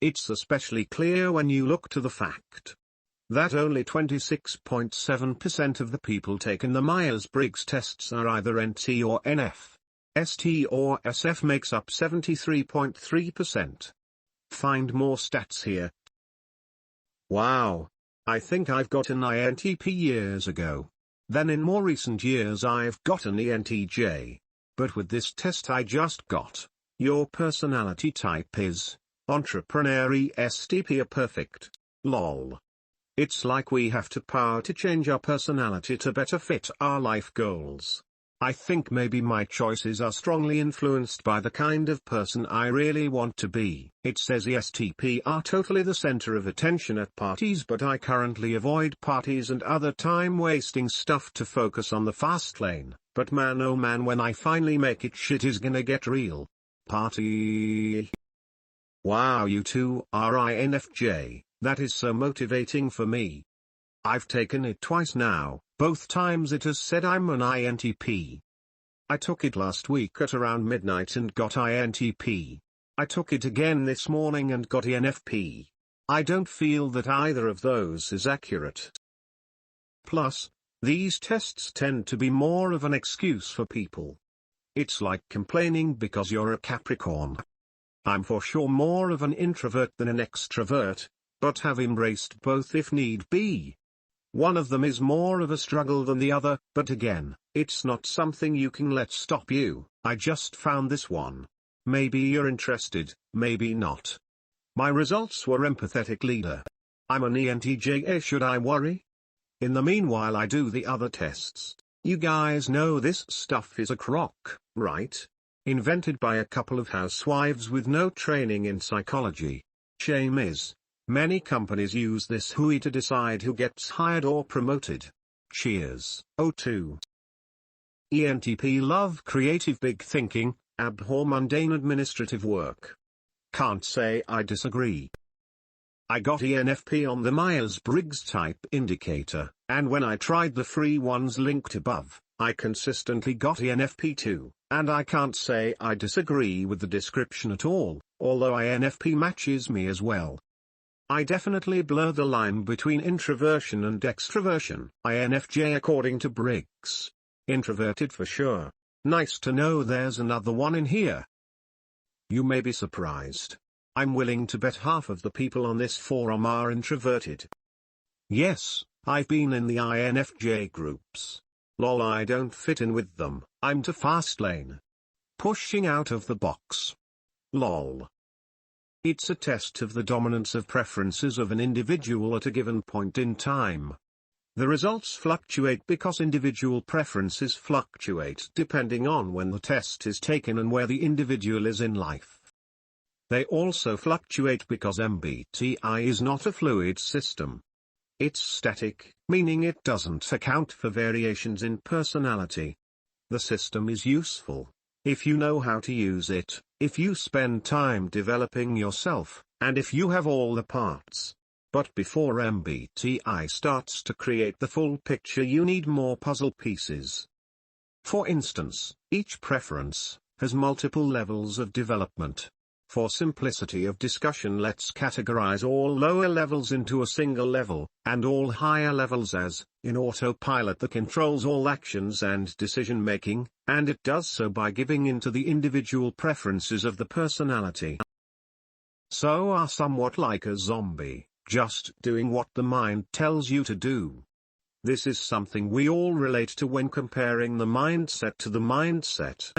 It's especially clear when you look to the fact that only 26.7% of the people taking the Myers-Briggs tests are either NT or NF. ST or SF makes up 73.3%. Find more stats here. Wow. I think I've got an INTP years ago. Then in more recent years I've got an ENTJ. But with this test I just got, your personality type is entrepreneur ESTP, a perfect. Lol. It's like we have to power to change our personality to better fit our life goals. I think maybe my choices are strongly influenced by the kind of person I really want to be. It says ESTP are totally the center of attention at parties, but I currently avoid parties and other time-wasting stuff to focus on the fast lane. But man, oh man, when I finally make it, shit is gonna get real. Party. Wow, you two are INFJ, that is so motivating for me. I've taken it twice now. Both times it has said I'm an INTP. I took it last week at around midnight and got INTP. I took it again this morning and got ENFP. I don't feel that either of those is accurate. Plus, these tests tend to be more of an excuse for people. It's like complaining because you're a Capricorn. I'm for sure more of an introvert than an extrovert, but have embraced both if need be. One of them is more of a struggle than the other, but again, it's not something you can let stop you. I just found this one. Maybe you're interested, maybe not. My results were empathetic leader. I'm an ENTJ. Should I worry? In the meanwhile I do the other tests. You guys know this stuff is a crock, right? Invented by a couple of housewives with no training in psychology. Shame is, many companies use this hooey to decide who gets hired or promoted. Cheers. O2. ENTP love creative big thinking, abhor mundane administrative work. Can't say I disagree. I got ENFP on the Myers-Briggs type indicator, and when I tried the free ones linked above, I consistently got ENFP too, and I can't say I disagree with the description at all, although INFP matches me as well. I definitely blur the line between introversion and extroversion. INFJ according to Briggs. Introverted for sure. Nice to know there's another one in here. You may be surprised. I'm willing to bet half of the people on this forum are introverted. Yes, I've been in the INFJ groups. Lol, I don't fit in with them, I'm too fast lane. Pushing out of the box. Lol. It's a test of the dominance of preferences of an individual at a given point in time. The results fluctuate because individual preferences fluctuate depending on when the test is taken and where the individual is in life. They also fluctuate because MBTI is not a fluid system. It's static, meaning it doesn't account for variations in personality. The system is useful if you know how to use it, if you spend time developing yourself, and if you have all the parts. But before MBTI starts to create the full picture, you need more puzzle pieces. For instance, each preference has multiple levels of development. For simplicity of discussion, let's categorize all lower levels into a single level, and all higher levels as, in autopilot that controls all actions and decision-making, and it does so by giving into the individual preferences of the personality. So are somewhat like a zombie, just doing what the mind tells you to do. This is something we all relate to when comparing the mindset to the mindset.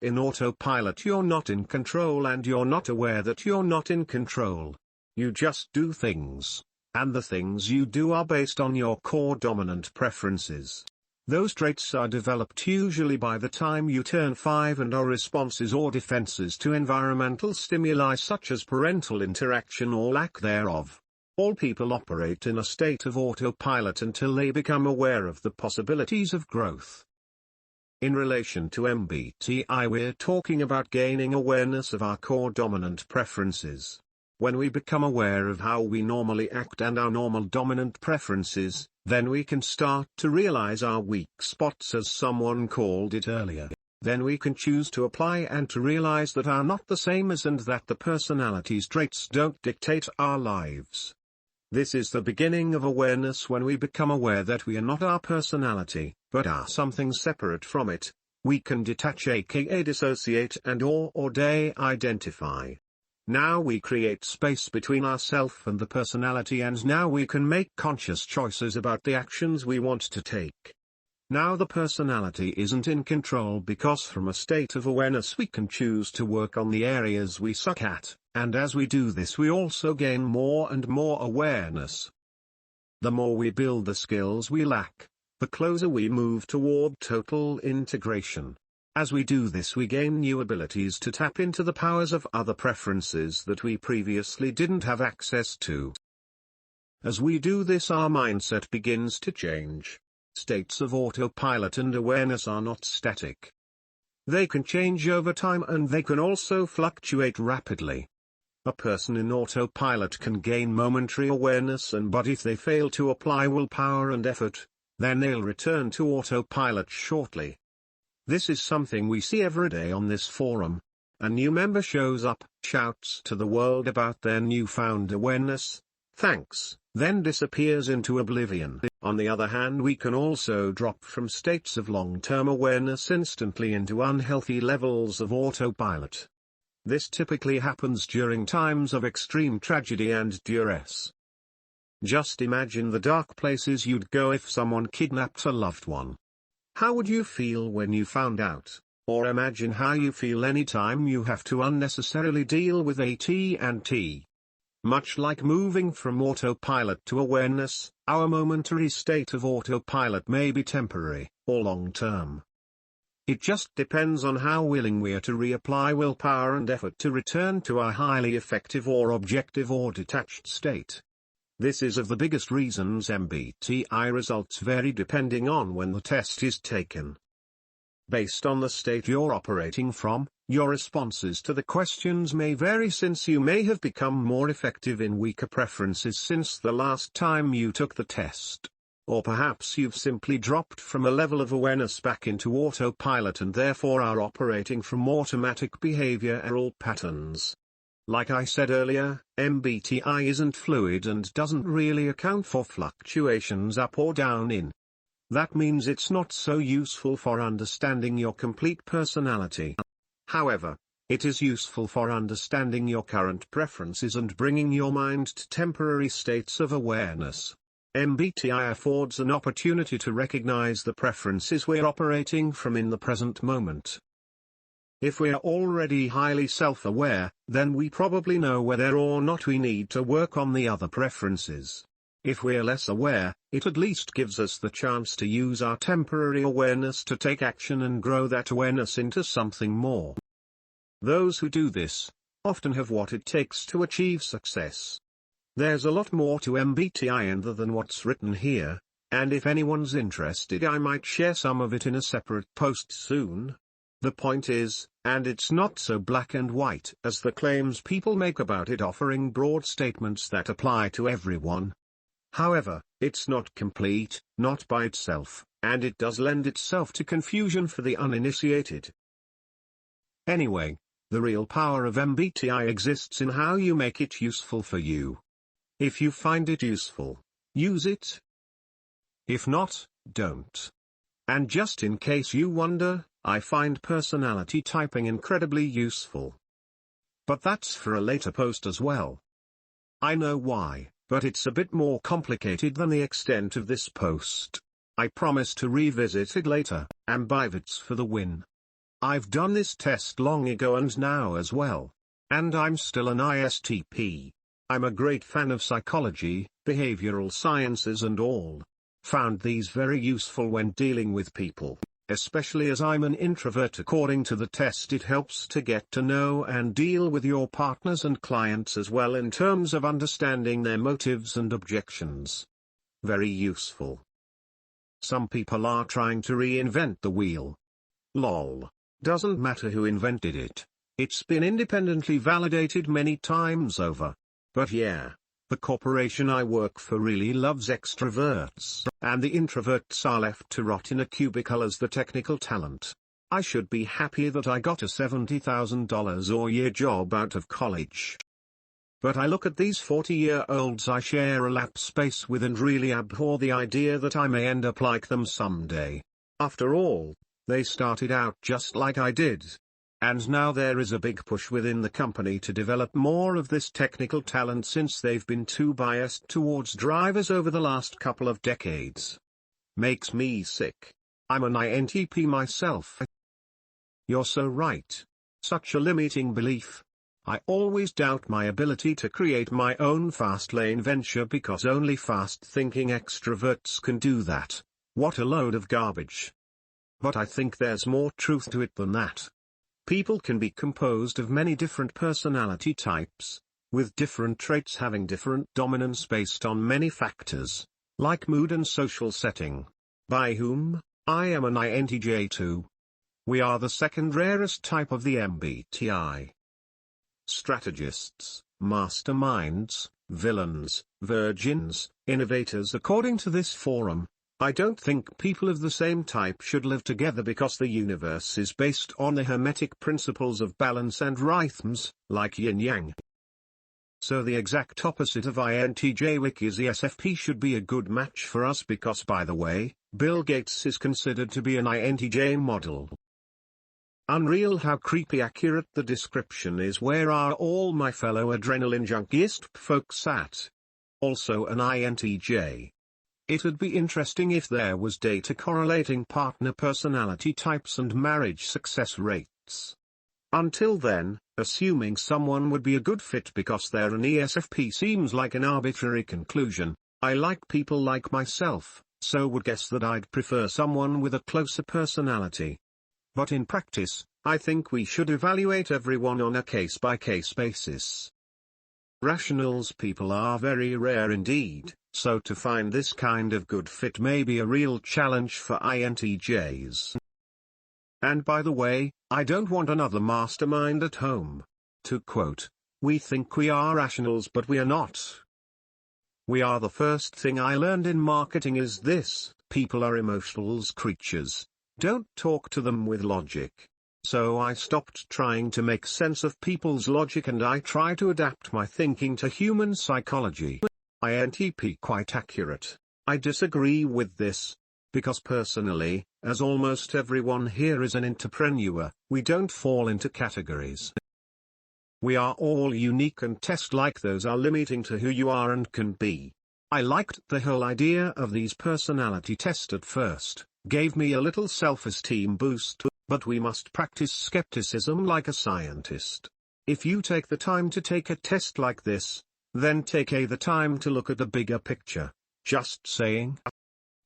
In autopilot you're not in control and you're not aware that you're not in control. You just do things, and the things you do are based on your core dominant preferences. Those traits are developed usually by the time you turn 5 and are responses or defenses to environmental stimuli such as parental interaction or lack thereof. All people operate in a state of autopilot until they become aware of the possibilities of growth. In relation to MBTI, we're talking about gaining awareness of our core dominant preferences. When we become aware of how we normally act and our normal dominant preferences, then we can start to realize our weak spots, as someone called it earlier. Then we can choose to apply and to realize that are not the same as and that the personality's traits don't dictate our lives. This is the beginning of awareness. When we become aware that we are not our personality, but are something separate from it, we can detach, aka dissociate, and or de-identify. Now we create space between ourself and the personality, and now we can make conscious choices about the actions we want to take. Now the personality isn't in control because from a state of awareness we can choose to work on the areas we suck at, and as we do this we also gain more and more awareness. The more we build the skills we lack, the closer we move toward total integration. As we do this we gain new abilities to tap into the powers of other preferences that we previously didn't have access to. As we do this our mindset begins to change. States of autopilot and awareness are not static. They can change over time and they can also fluctuate rapidly. A person in autopilot can gain momentary awareness but if they fail to apply willpower and effort, then they'll return to autopilot shortly. This is something we see every day on this forum. A new member shows up, shouts to the world about their newfound awareness, thanks, then disappears into oblivion. On the other hand, we can also drop from states of long-term awareness instantly into unhealthy levels of autopilot. This typically happens during times of extreme tragedy and duress. Just imagine the dark places you'd go if someone kidnapped a loved one. How would you feel when you found out? Or imagine how you feel anytime you have to unnecessarily deal with AT&T. Much like moving from autopilot to awareness, our momentary state of autopilot may be temporary, or long-term. It just depends on how willing we are to reapply willpower and effort to return to our highly effective or objective or detached state. This is of the biggest reasons MBTI results vary depending on when the test is taken. Based on the state you're operating from, your responses to the questions may vary, since you may have become more effective in weaker preferences since the last time you took the test. Or perhaps you've simply dropped from a level of awareness back into autopilot and therefore are operating from automatic behavioral patterns. Like I said earlier, MBTI isn't fluid and doesn't really account for fluctuations up or down in. That means it's not so useful for understanding your complete personality. However, it is useful for understanding your current preferences and bringing your mind to temporary states of awareness. MBTI affords an opportunity to recognize the preferences we're operating from in the present moment. If we are already highly self-aware, then we probably know whether or not we need to work on the other preferences. If we're less aware, it at least gives us the chance to use our temporary awareness to take action and grow that awareness into something more. Those who do this often have what it takes to achieve success. There's a lot more to MBTI than what's written here, and if anyone's interested, I might share some of it in a separate post soon. The point is, and it's not so black and white as the claims people make about it offering broad statements that apply to everyone. However, it's not complete, not by itself, and it does lend itself to confusion for the uninitiated. Anyway, the real power of MBTI exists in how you make it useful for you. If you find it useful, use it. If not, don't. And just in case you wonder, I find personality typing incredibly useful. But that's for a later post as well. I know why, but it's a bit more complicated than the extent of this post. I promise to revisit it later. Ambivits for the win. I've done this test long ago and now as well. And I'm still an ISTP. I'm a great fan of psychology, behavioral sciences and all. Found these very useful when dealing with people, especially as I'm an introvert. According to the test, it helps to get to know and deal with your partners and clients as well in terms of understanding their motives and objections. Very useful. Some people are trying to reinvent the wheel. Lol. Doesn't matter who invented it. It's been independently validated many times over. But yeah, the corporation I work for really loves extroverts, and the introverts are left to rot in a cubicle as the technical talent. I should be happy that I got a $70,000 a year job out of college. But I look at these 40-year-olds I share a lap space with and really abhor the idea that I may end up like them someday. After all, they started out just like I did. And now there is a big push within the company to develop more of this technical talent since they've been too biased towards drivers over the last couple of decades. Makes me sick. I'm an INTP myself. You're so right. Such a limiting belief. I always doubt my ability to create my own fast lane venture because only fast-thinking extroverts can do that. What a load of garbage. But I think there's more truth to it than that. People can be composed of many different personality types, with different traits having different dominance based on many factors, like mood and social setting. By whom, I am an INTJ too. We are the second rarest type of the MBTI. Strategists, masterminds, villains, virgins, innovators. According to this forum, I don't think people of the same type should live together because the universe is based on the hermetic principles of balance and rhythms, like yin-yang. So the exact opposite of INTJ is ESFP should be a good match for us because, by the way, Bill Gates is considered to be an INTJ model. Unreal how creepy accurate the description is. Where are all my fellow adrenaline junkiest folks at? Also an INTJ. It would be interesting if there was data correlating partner personality types and marriage success rates. Until then, assuming someone would be a good fit because they're an ESFP seems like an arbitrary conclusion. I like people like myself, so would guess that I'd prefer someone with a closer personality. But in practice, I think we should evaluate everyone on a case-by-case basis. Rationals people are very rare indeed, so to find this kind of good fit may be a real challenge for INTJs. And by the way, I don't want another mastermind at home. To quote, we think we are rationals but we are not. We are. The first thing I learned in marketing is this: people are emotions creatures. Don't talk to them with logic. So I stopped trying to make sense of people's logic and I try to adapt my thinking to human psychology. INTP quite accurate. I disagree with this. Because personally, as almost everyone here is an entrepreneur, we don't fall into categories. We are all unique and tests like those are limiting to who you are and can be. I liked the whole idea of these personality tests at first, gave me a little self-esteem boost, but we must practice skepticism like a scientist. If you take the time to take a test like this, then take the time to look at the bigger picture. Just saying.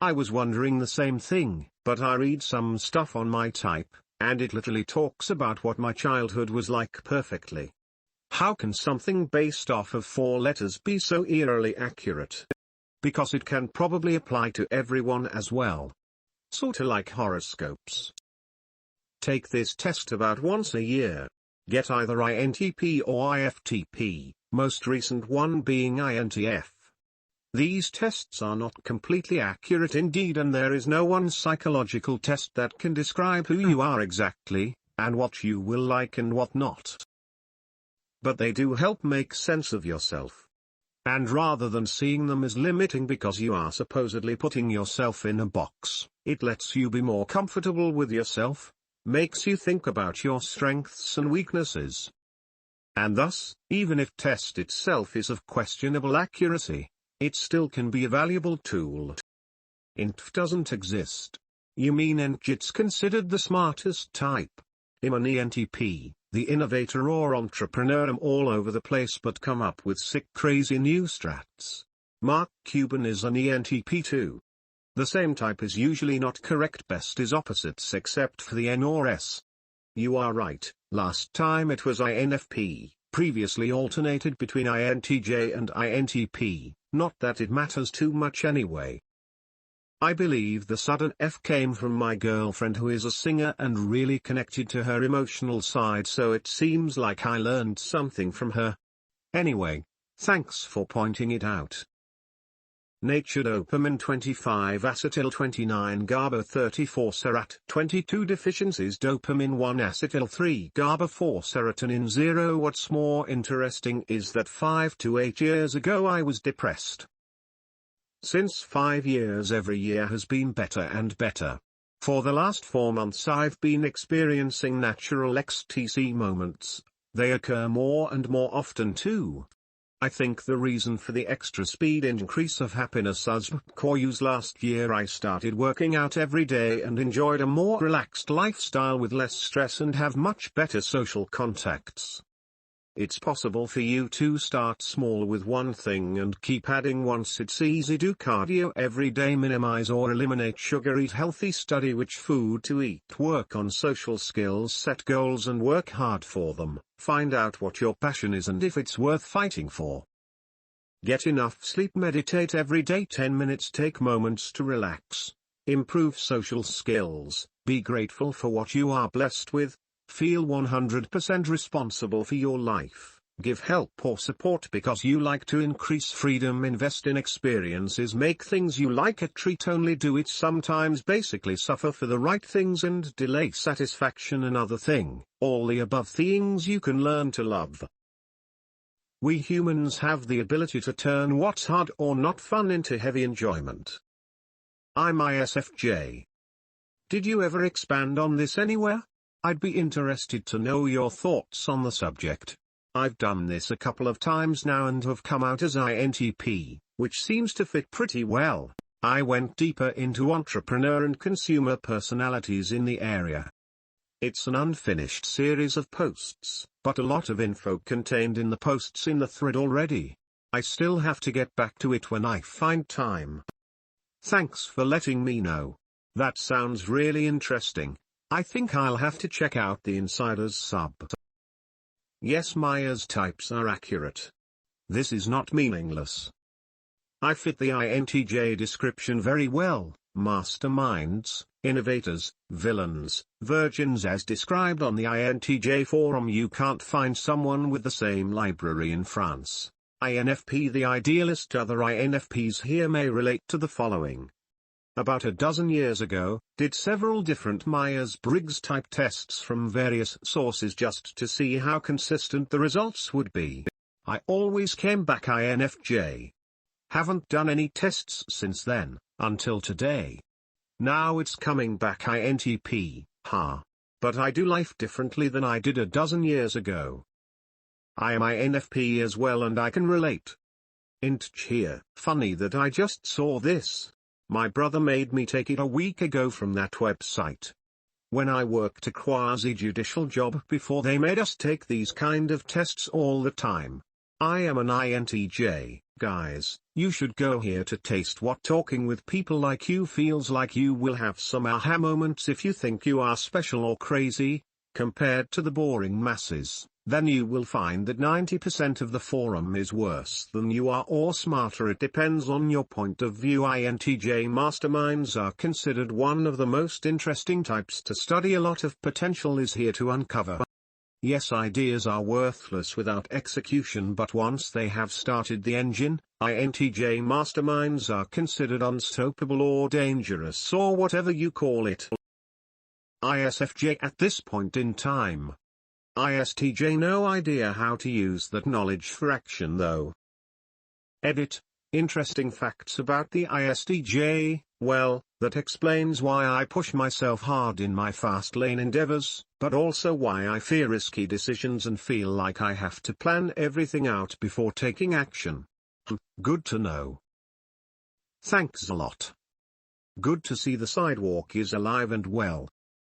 I was wondering the same thing, but I read some stuff on my type, and it literally talks about what my childhood was like perfectly. How can something based off of 4 letters be so eerily accurate? Because it can probably apply to everyone as well. Sorta like horoscopes. Take this test about once a year. Get either INTP or IFTP, most recent one being INTF. These tests are not completely accurate indeed, and there is no one psychological test that can describe who you are exactly, and what you will like and what not. But they do help make sense of yourself. And rather than seeing them as limiting because you are supposedly putting yourself in a box, it lets you be more comfortable with yourself, makes you think about your strengths and weaknesses. And thus, even if test itself is of questionable accuracy, it still can be a valuable tool. INTF doesn't exist. You mean ENTJ's considered the smartest type? I'm an ENTP, the innovator or entrepreneur. I'm all over the place but come up with sick crazy new strats. Mark Cuban is an ENTP too. The same type is usually not correct, best is opposites except for the N or S. You are right, last time it was INFP, previously alternated between INTJ and INTP. Not that it matters too much anyway. I believe the sudden F came from my girlfriend who is a singer and really connected to her emotional side, so it seems like I learned something from her. Anyway, thanks for pointing it out. Nature: dopamine 25, acetyl 29, GABA 34, serat 22 deficiencies, dopamine 1, acetyl 3, GABA 4, serotonin 0. What's more interesting is that 5 to 8 years ago I was depressed. Since 5 years every year has been better and better. For the last 4 months I've been experiencing natural ecstasy moments. They occur more and more often too. I think the reason for the extra speed increase of happiness is because last year I started working out every day and enjoyed a more relaxed lifestyle with less stress and have much better social contacts. It's possible for you to start small with one thing and keep adding once it's easy. Do cardio every day, minimize or eliminate sugar, eat healthy, study which food to eat, work on social skills, set goals and work hard for them, find out what your passion is and if it's worth fighting for. Get enough sleep, meditate every day 10 minutes, take moments to relax, improve social skills, be grateful for what you are blessed with. Feel 100% responsible for your life. give help or support because you like to increase freedom, invest in experiences, make things you like, a treat, only do it sometimes, basically suffer for the right things and delay satisfaction, another thing, all the above things you can learn to love. We humans have the ability to turn what's hard or not fun into heavy enjoyment. I'm ISFJ. Did you ever expand on this anywhere? I'd be interested to know your thoughts on the subject. I've done this a couple of times now and have come out as INTP, which seems to fit pretty well. I went deeper into entrepreneur and consumer personalities in the area. It's an unfinished series of posts, but a lot of info contained in the posts in the thread already. I still have to get back to it when I find time. Thanks for letting me know. That sounds really interesting. I think I'll have to check out the Insider's sub. Yes, Myers types are accurate. This is not meaningless. I fit the INTJ description very well: masterminds, innovators, villains, virgins, as described on the INTJ forum. You can't find someone with the same library in France. INFP, the idealist. Other INFPs here may relate to the following. About a dozen years ago, did several different Myers-Briggs type tests from various sources just to see how consistent the results would be. I always came back INFJ. Haven't done any tests since then, until today. Now it's coming back INTP, But I do life differently than I did a dozen years ago. I am INFP as well and I can relate. Int here. Funny that I just saw this. My brother made me take it a week ago from that website. When I worked a quasi-judicial job before, they made us take these kind of tests all the time. I am an INTJ, guys. You should go here to taste what talking with people like you feels like. You will have some aha moments if you think you are special or crazy, compared to the boring masses. Then you will find that 90% of the forum is worse than you are or smarter. It depends on your point of view. INTJ masterminds are considered one of the most interesting types to study. A lot of potential is here to uncover. Yes, ideas are worthless without execution, but once they have started the engine, INTJ masterminds are considered unstoppable or dangerous or whatever you call it. ISFJ at this point in time. ISTJ, no idea how to use that knowledge for action though. Edit. Interesting facts about the ISTJ. Well, that explains why I push myself hard in my fast lane endeavors, but also why I fear risky decisions and feel like I have to plan everything out before taking action. Good to know. Thanks a lot. Good to see the sidewalk is alive and well.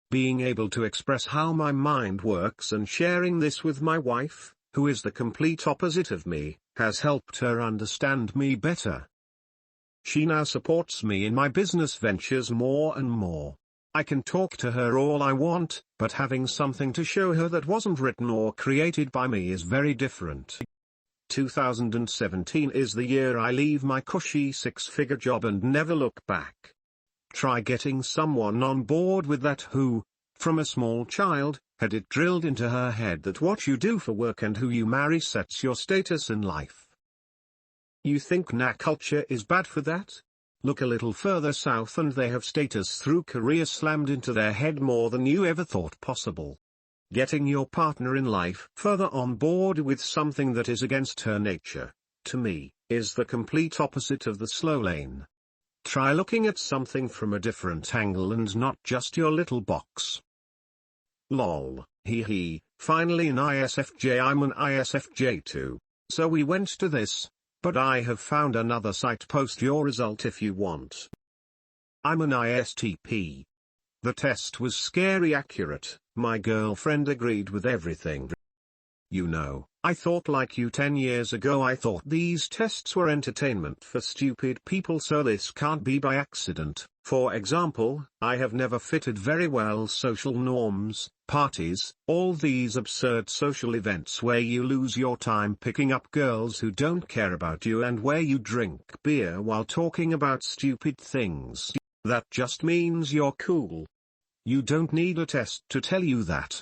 Being able to express how my mind works and sharing this with my wife, who is the complete opposite of me, has helped her understand me better. She now supports me in my business ventures more and more. I can talk to her all I want, but having something to show her that wasn't written or created by me is very different. 2017 is the year I leave my cushy six-figure job and never look back. Try getting someone on board with that who, from a small child, had it drilled into her head that what you do for work and who you marry sets your status in life. You think NA culture is bad for that? Look a little further south and they have status through career slammed into their head more than you ever thought possible. Getting your partner in life further on board with something that is against her nature, to me, is the complete opposite of the slow lane. Try looking at something from a different angle and not just your little box. Lol, hee. Finally an ISFJ. I'm an ISFJ too. So we went to this, but I have found another site. Post your result if you want. I'm an ISTP. The test was scary accurate. My girlfriend agreed with everything. You know, I thought like you 10 years ago. I thought these tests were entertainment for stupid people, so this can't be by accident. For example, I have never fitted very well social norms, parties, all these absurd social events where you lose your time picking up girls who don't care about you and where you drink beer while talking about stupid things. That just means you're cool. You don't need a test to tell you that.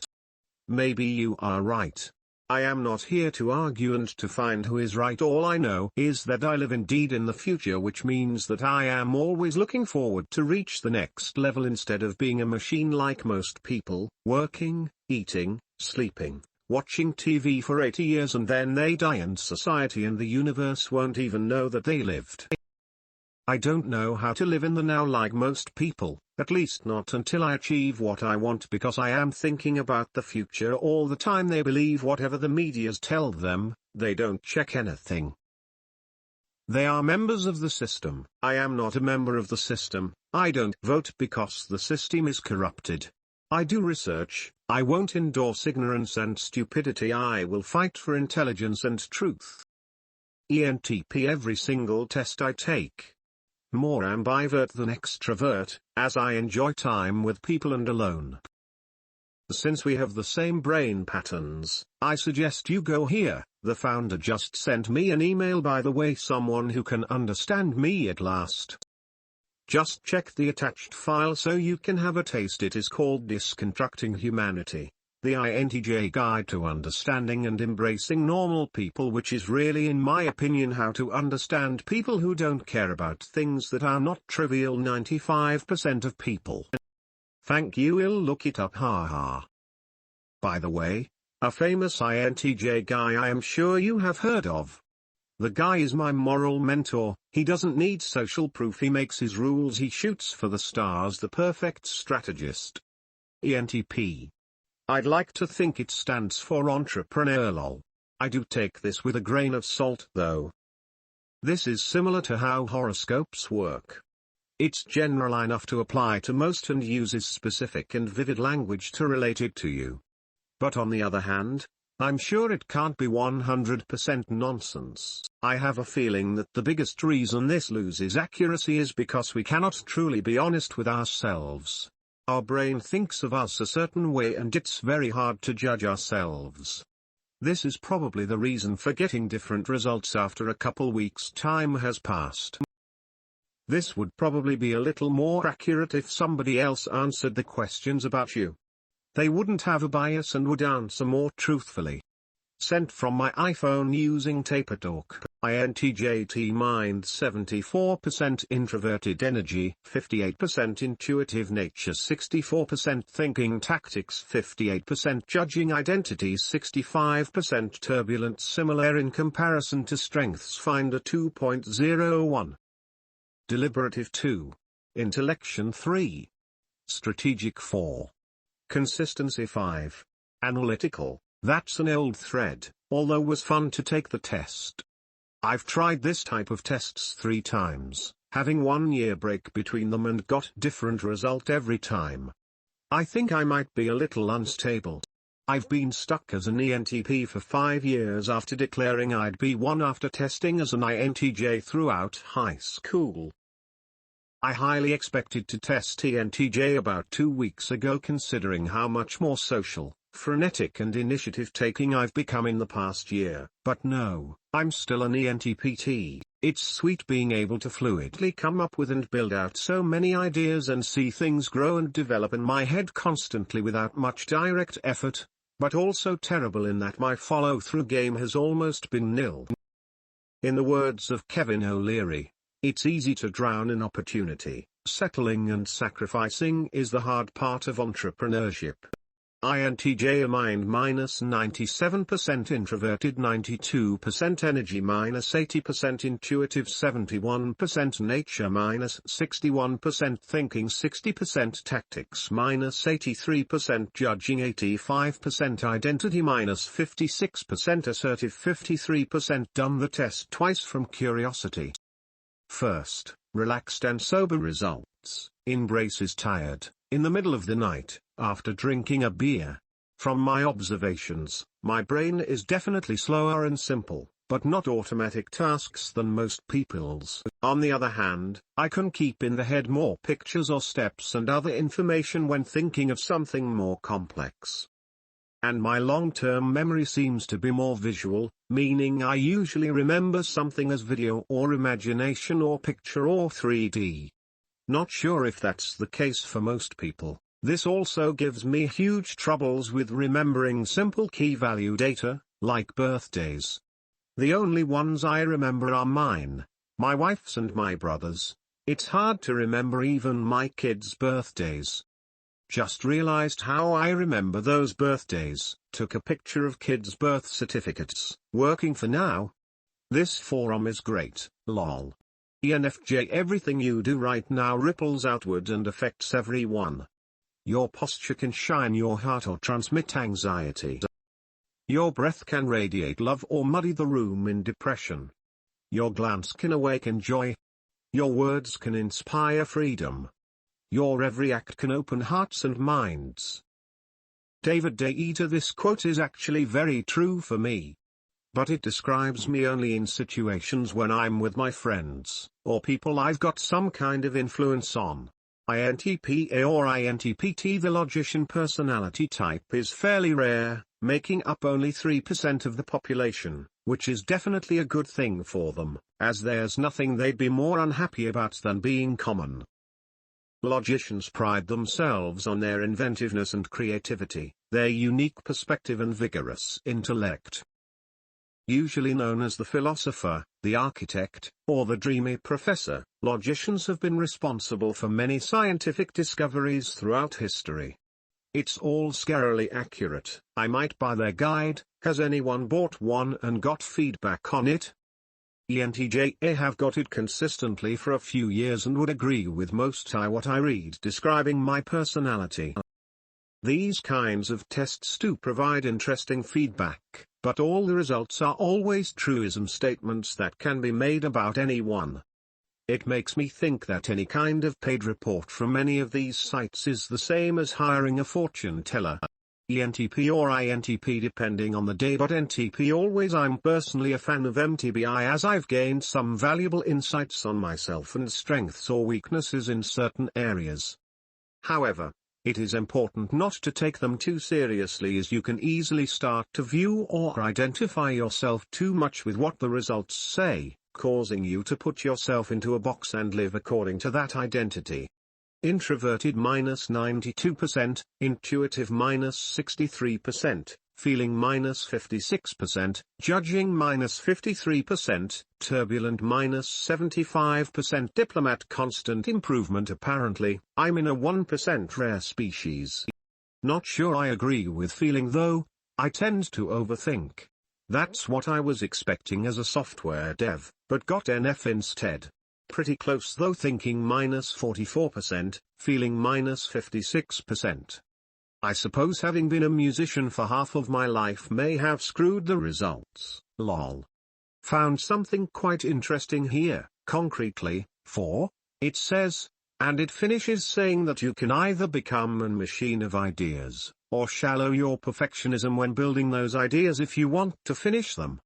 Maybe you are right. I am not here to argue and to find who is right. All I know is that I live indeed in the future, which means that I am always looking forward to reach the next level instead of being a machine like most people, working, eating, sleeping, watching TV for 80 years and then they die and society and the universe won't even know that they lived. I don't know how to live in the now like most people, at least not until I achieve what I want, because I am thinking about the future all the time. They believe whatever the medias tell them, they don't check anything. They are members of the system. I am not a member of the system. I don't vote because the system is corrupted. I do research. I won't endorse ignorance and stupidity. I will fight for intelligence and truth. ENTP every single test I take. More ambivert than extrovert, as I enjoy time with people and alone. Since we have the same brain patterns, I suggest you go here. The founder just sent me an email, by the way, someone who can understand me at last. Just check the attached file so you can have a taste. It is called Disconstructing Humanity, the INTJ Guide to Understanding and Embracing Normal People, which is really, in my opinion, how to understand people who don't care about things that are not trivial. 95% of people. Thank you, I'll look it up, haha. By the way, a famous INTJ guy I am sure you have heard of. The guy is my moral mentor. He doesn't need social proof, he makes his rules, he shoots for the stars, the perfect strategist. ENTP. I'd like to think it stands for entrepreneur lol. I do take this with a grain of salt though. This is similar to how horoscopes work. It's general enough to apply to most and uses specific and vivid language to relate it to you. But on the other hand, I'm sure it can't be 100% nonsense. I have a feeling that the biggest reason this loses accuracy is because we cannot truly be honest with ourselves. Our brain thinks of us a certain way and it's very hard to judge ourselves. This is probably the reason for getting different results after a couple weeks' time has passed. This would probably be a little more accurate if somebody else answered the questions about you. They wouldn't have a bias and would answer more truthfully. Sent from my iPhone using TaperTalk. INTJ mind 74% introverted energy, 58% intuitive nature, 64% thinking tactics, 58% judging identities, 65% turbulent, similar in comparison to Strengths Finder 2.01. Deliberative 2. Intellection 3. Strategic 4. Consistency 5. Analytical. That's an old thread, although was fun to take the test. I've tried this type of tests 3 times, having 1 year break between them and got different result every time. I think I might be a little unstable. I've been stuck as an ENTP for 5 years after declaring I'd be one after testing as an INTJ throughout high school. I highly expected to test ENTJ about 2 weeks ago, considering how much more social, frenetic and initiative-taking I've become in the past year. But no, I'm still an ENTP. It's sweet being able to fluidly come up with and build out so many ideas and see things grow and develop in my head constantly without much direct effort, but also terrible in that my follow-through game has almost been nil. In the words of Kevin O'Leary, it's easy to drown in opportunity. Settling and sacrificing is the hard part of entrepreneurship. INTJ mind -97% introverted, 92% energy, -80% intuitive, 71% nature, -61% thinking, 60% tactics, -83% judging, 85% identity, -56% assertive, 53% done the test twice from curiosity. First, relaxed and sober results. Embrace is tired, in the middle of the night, after drinking a beer. From my observations, my brain is definitely slower and simple, but not automatic tasks than most people's. On the other hand, I can keep in the head more pictures or steps and other information when thinking of something more complex. And my long-term memory seems to be more visual, meaning I usually remember something as video or imagination or picture or 3D. Not sure if that's the case for most people. This also gives me huge troubles with remembering simple key value data, like birthdays. The only ones I remember are mine, my wife's and my brother's. It's hard to remember even my kids' birthdays. Just realized how I remember those birthdays. Took a picture of kids' birth certificates. Working for now. This forum is great, lol. ENFJ, everything you do right now ripples outward and affects everyone. Your posture can shine your heart or transmit anxiety. Your breath can radiate love or muddy the room in depression. Your glance can awaken joy. Your words can inspire freedom. Your every act can open hearts and minds. David Deida, this quote is actually very true for me. But it describes me only in situations when I'm with my friends, or people I've got some kind of influence on. INTPA or INTPT, the logician personality type, is fairly rare, making up only 3% of the population, which is definitely a good thing for them, as there's nothing they'd be more unhappy about than being common. Logicians pride themselves on their inventiveness and creativity, their unique perspective and vigorous intellect. Usually known as the philosopher, the architect, or the dreamy professor, logicians have been responsible for many scientific discoveries throughout history. It's all scarily accurate. I might buy their guide. Has anyone bought one and got feedback on it? ENTJ have got it consistently for a few years and would agree with most what I read describing my personality. These kinds of tests do provide interesting feedback, but all the results are always truism statements that can be made about anyone. It makes me think that any kind of paid report from any of these sites is the same as hiring a fortune teller. ENTP or INTP depending on the day, but NTP always. I'm personally a fan of MTBI as I've gained some valuable insights on myself and strengths or weaknesses in certain areas. However, it is important not to take them too seriously, as you can easily start to view or identify yourself too much with what the results say, causing you to put yourself into a box and live according to that identity. Introverted -92%, intuitive -63%, feeling -56%, judging -53%, turbulent -75%, diplomat constant improvement. Apparently, I'm in a 1% rare species. Not sure I agree with feeling though. I tend to overthink. That's what I was expecting as a software dev, but got NF instead. Pretty close though, thinking -44%, feeling -56%. I suppose having been a musician for half of my life may have screwed the results, lol. Found something quite interesting here, concretely, it says, and it finishes saying that you can either become a machine of ideas, or shallow your perfectionism when building those ideas if you want to finish them.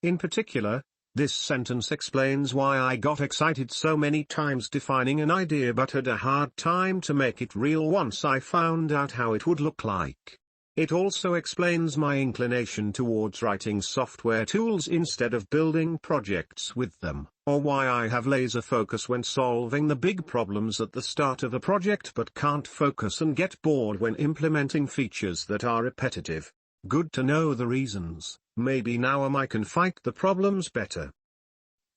In particular, this sentence explains why I got excited so many times defining an idea but had a hard time to make it real once I found out how it would look like. It also explains my inclination towards writing software tools instead of building projects with them, or why I have laser focus when solving the big problems at the start of a project but can't focus and get bored when implementing features that are repetitive. Good to know the reasons. Maybe now I can fight the problems better.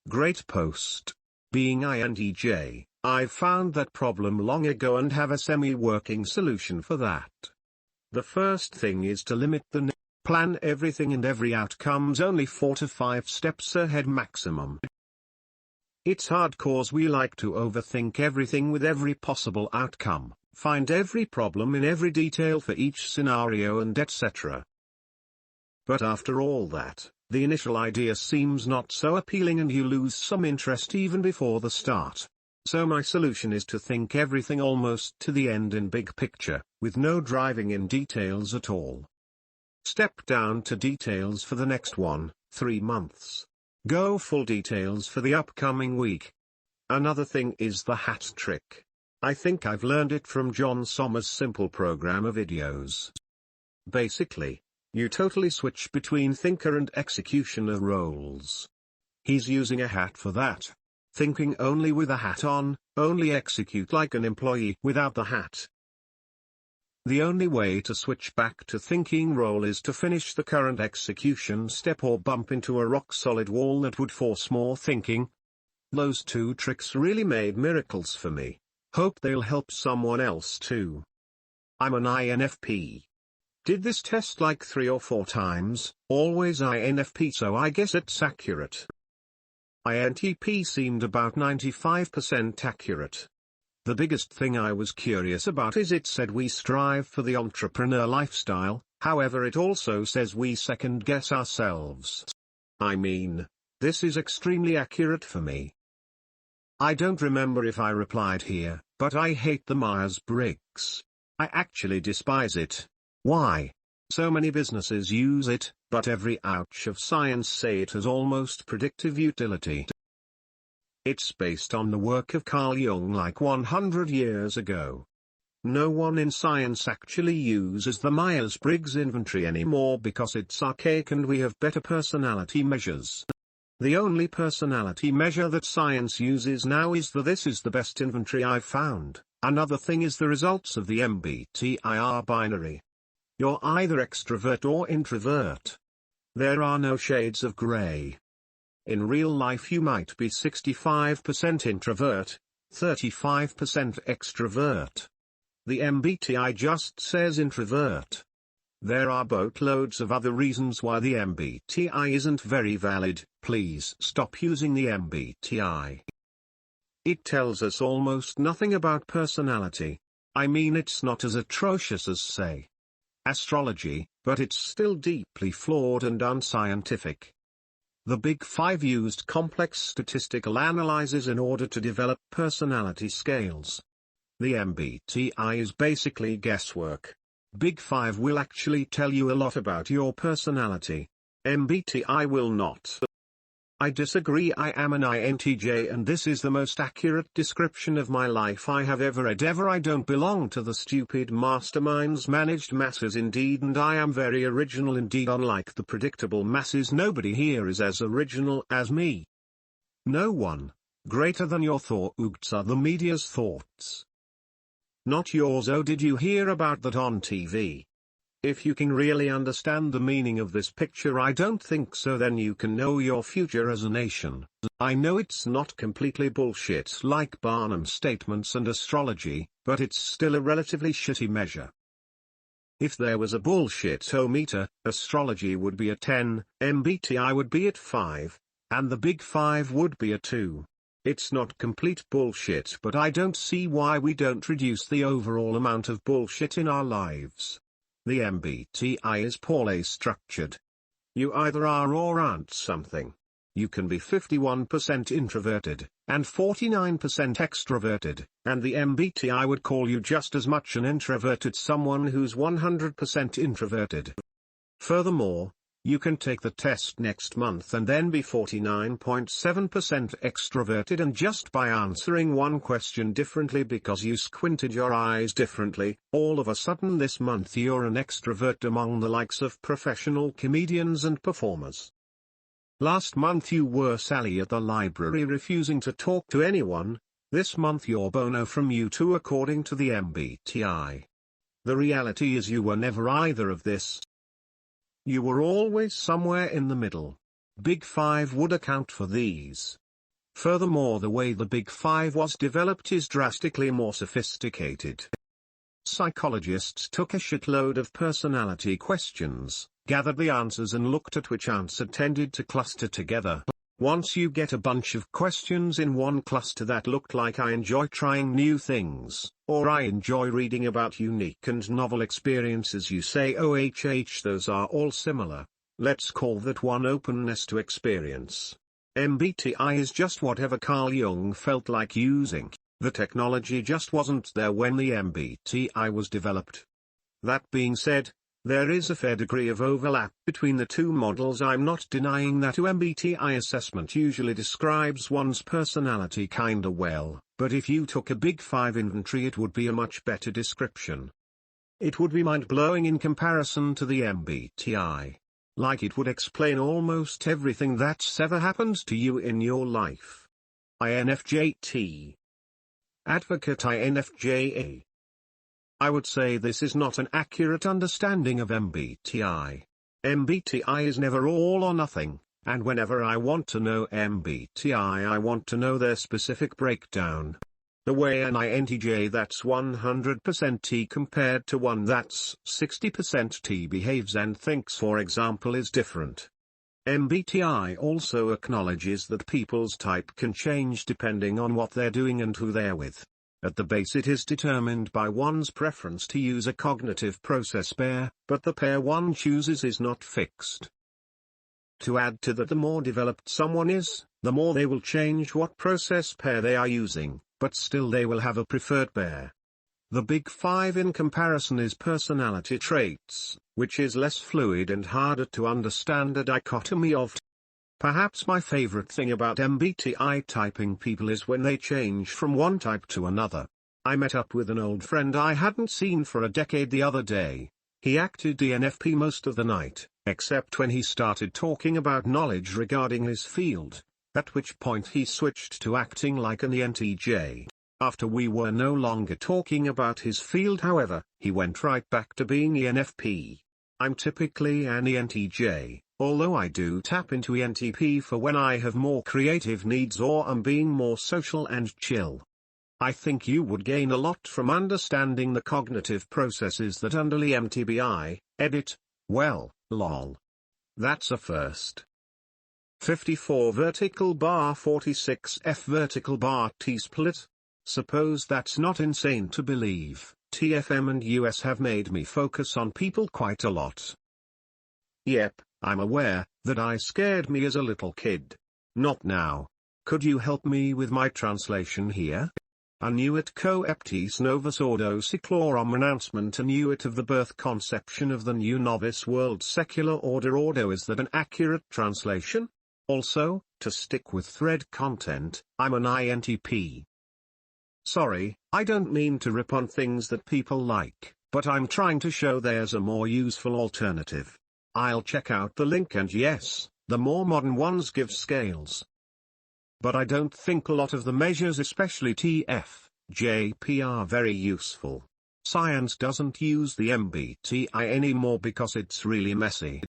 Great post. Being INTJ, I've found that problem long ago and have a semi-working solution for that. The first thing is to limit the plan everything and every outcome's only 4 to 5 steps ahead maximum. It's hard cause we like to overthink everything with every possible outcome, find every problem in every detail for each scenario and etc. But after all that, the initial idea seems not so appealing and you lose some interest even before the start. So my solution is to think everything almost to the end in big picture, with no driving in details at all. Step down to details for the next 3 months. Go full details for the upcoming week. Another thing is the hat trick. I think I've learned it from John Sommer's Simple Programmer videos. Basically, you totally switch between thinker and executioner roles. He's using a hat for that. Thinking only with a hat on, only execute like an employee without the hat. The only way to switch back to thinking role is to finish the current execution step or bump into a rock-solid wall that would force more thinking. Those two tricks really made miracles for me. Hope they'll help someone else too. I'm an INFP. Did this test like 3 or 4 times, always INFP, so I guess it's accurate. INTP seemed about 95% accurate. The biggest thing I was curious about is it said we strive for the entrepreneur lifestyle, however it also says we second-guess ourselves. I mean, this is extremely accurate for me. I don't remember if I replied here, but I hate the Myers-Briggs. I actually despise it. Why? So many businesses use it, but every ouch of science say it has almost predictive utility. It's based on the work of Carl Jung like 100 years ago. No one in science actually uses the Myers-Briggs inventory anymore because it's archaic and we have better personality measures. The only personality measure that science uses now is the "this is the best inventory I've found." Another thing is the results of the MBTI binary. You're either extrovert or introvert. There are no shades of gray. In real life you might be 65% introvert, 35% extrovert. The MBTI just says introvert. There are boatloads of other reasons why the MBTI isn't very valid. Please stop using the MBTI. It tells us almost nothing about personality. I mean, it's not as atrocious as, say, astrology, but it's still deeply flawed and unscientific. The Big Five used complex statistical analyses in order to develop personality scales. The MBTI is basically guesswork. Big Five will actually tell you a lot about your personality. MBTI will not. I disagree. I am an INTJ and this is the most accurate description of my life I have ever read ever. I don't belong to the stupid masterminds managed masses indeed, and I am very original indeed. Unlike the predictable masses, nobody here is as original as me. No one. Greater than your thoughts are the media's thoughts, not yours. Oh, did you hear about that on TV? If you can really understand the meaning of this picture, I don't think so, then you can know your future as a nation. I know it's not completely bullshit like Barnum's statements and astrology, but it's still a relatively shitty measure. If there was a bullshit-o-meter, astrology would be a 10, MBTI would be at 5, and the Big Five would be a 2. It's not complete bullshit, but I don't see why we don't reduce the overall amount of bullshit in our lives. The MBTI is poorly structured. You either are or aren't something. You can be 51% introverted, and 49% extroverted, and the MBTI would call you just as much an introvert as someone who's 100% introverted. Furthermore, you can take the test next month and then be 49.7% extroverted, and just by answering one question differently because you squinted your eyes differently, all of a sudden this month you're an extrovert among the likes of professional comedians and performers. Last month you were Sally at the library refusing to talk to anyone. This month you're Bono from U2 according to the MBTI. The reality is you were never either of this. You were always somewhere in the middle. Big Five would account for these. Furthermore, the way the Big Five was developed is drastically more sophisticated. Psychologists took a shitload of personality questions, gathered the answers and looked at which answer tended to cluster together. Once you get a bunch of questions in one cluster that looked like "I enjoy trying new things," or "I enjoy reading about unique and novel experiences," you say, "OHH, those are all similar. Let's call that one openness to experience." MBTI is just whatever Carl Jung felt like using. The technology just wasn't there when the MBTI was developed. That being said, there is a fair degree of overlap between the two models. I'm not denying that a MBTI assessment usually describes one's personality kinda well, but if you took a Big Five inventory it would be a much better description. It would be mind-blowing in comparison to the MBTI. Like it would explain almost everything that's ever happened to you in your life. INFJT. Advocate INFJA. I would say this is not an accurate understanding of MBTI. MBTI is never all or nothing, and whenever I want to know MBTI I want to know their specific breakdown. The way an INTJ that's 100% T compared to one that's 60% T behaves and thinks, for example, is different. MBTI also acknowledges that people's type can change depending on what they're doing and who they're with. At the base it is determined by one's preference to use a cognitive process pair, but the pair one chooses is not fixed. To add to that, the more developed someone is, the more they will change what process pair they are using, but still they will have a preferred pair. The big five in comparison is personality traits, which is less fluid and harder to understand a dichotomy of. Perhaps my favorite thing about MBTI typing people is when they change from one type to another. I met up with an old friend I hadn't seen for a decade the other day. He acted ENFP most of the night, except when he started talking about knowledge regarding his field, at which point he switched to acting like an ENTJ. After we were no longer talking about his field, however, he went right back to being ENFP. I'm typically an ENTJ, although I do tap into ENTP for when I have more creative needs or am being more social and chill. I think you would gain a lot from understanding the cognitive processes that underlie MTBI, edit, well, lol. That's a first. 54 vertical bar 46 F vertical bar T split? Suppose that's not insane to believe. TFM and US have made me focus on people quite a lot. Yep, I'm aware that I scared me as a little kid. Not now. Could you help me with my translation here? Annuit coeptis novus ordo seclorum announcement annuit of the birth conception of the new novice world secular ordo. Is that an accurate translation? Also, to stick with thread content, I'm an INTP. Sorry, I don't mean to rip on things that people like, but I'm trying to show there's a more useful alternative. I'll check out the link, and yes, the more modern ones give scales. But I don't think a lot of the measures, especially TF, JP, are very useful. Science doesn't use the MBTI anymore because it's really messy.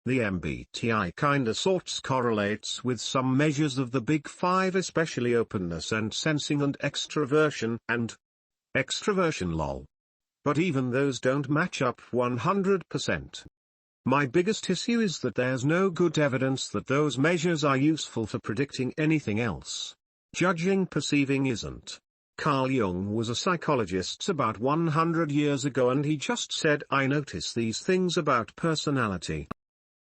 The MBTI kinda sorts correlates with some measures of the big five, especially openness and sensing and extroversion lol. But even those don't match up 100%. My biggest issue is that there's no good evidence that those measures are useful for predicting anything else. Judging perceiving isn't. Carl Jung was a psychologist about 100 years ago, and he just said, I notice these things about personality.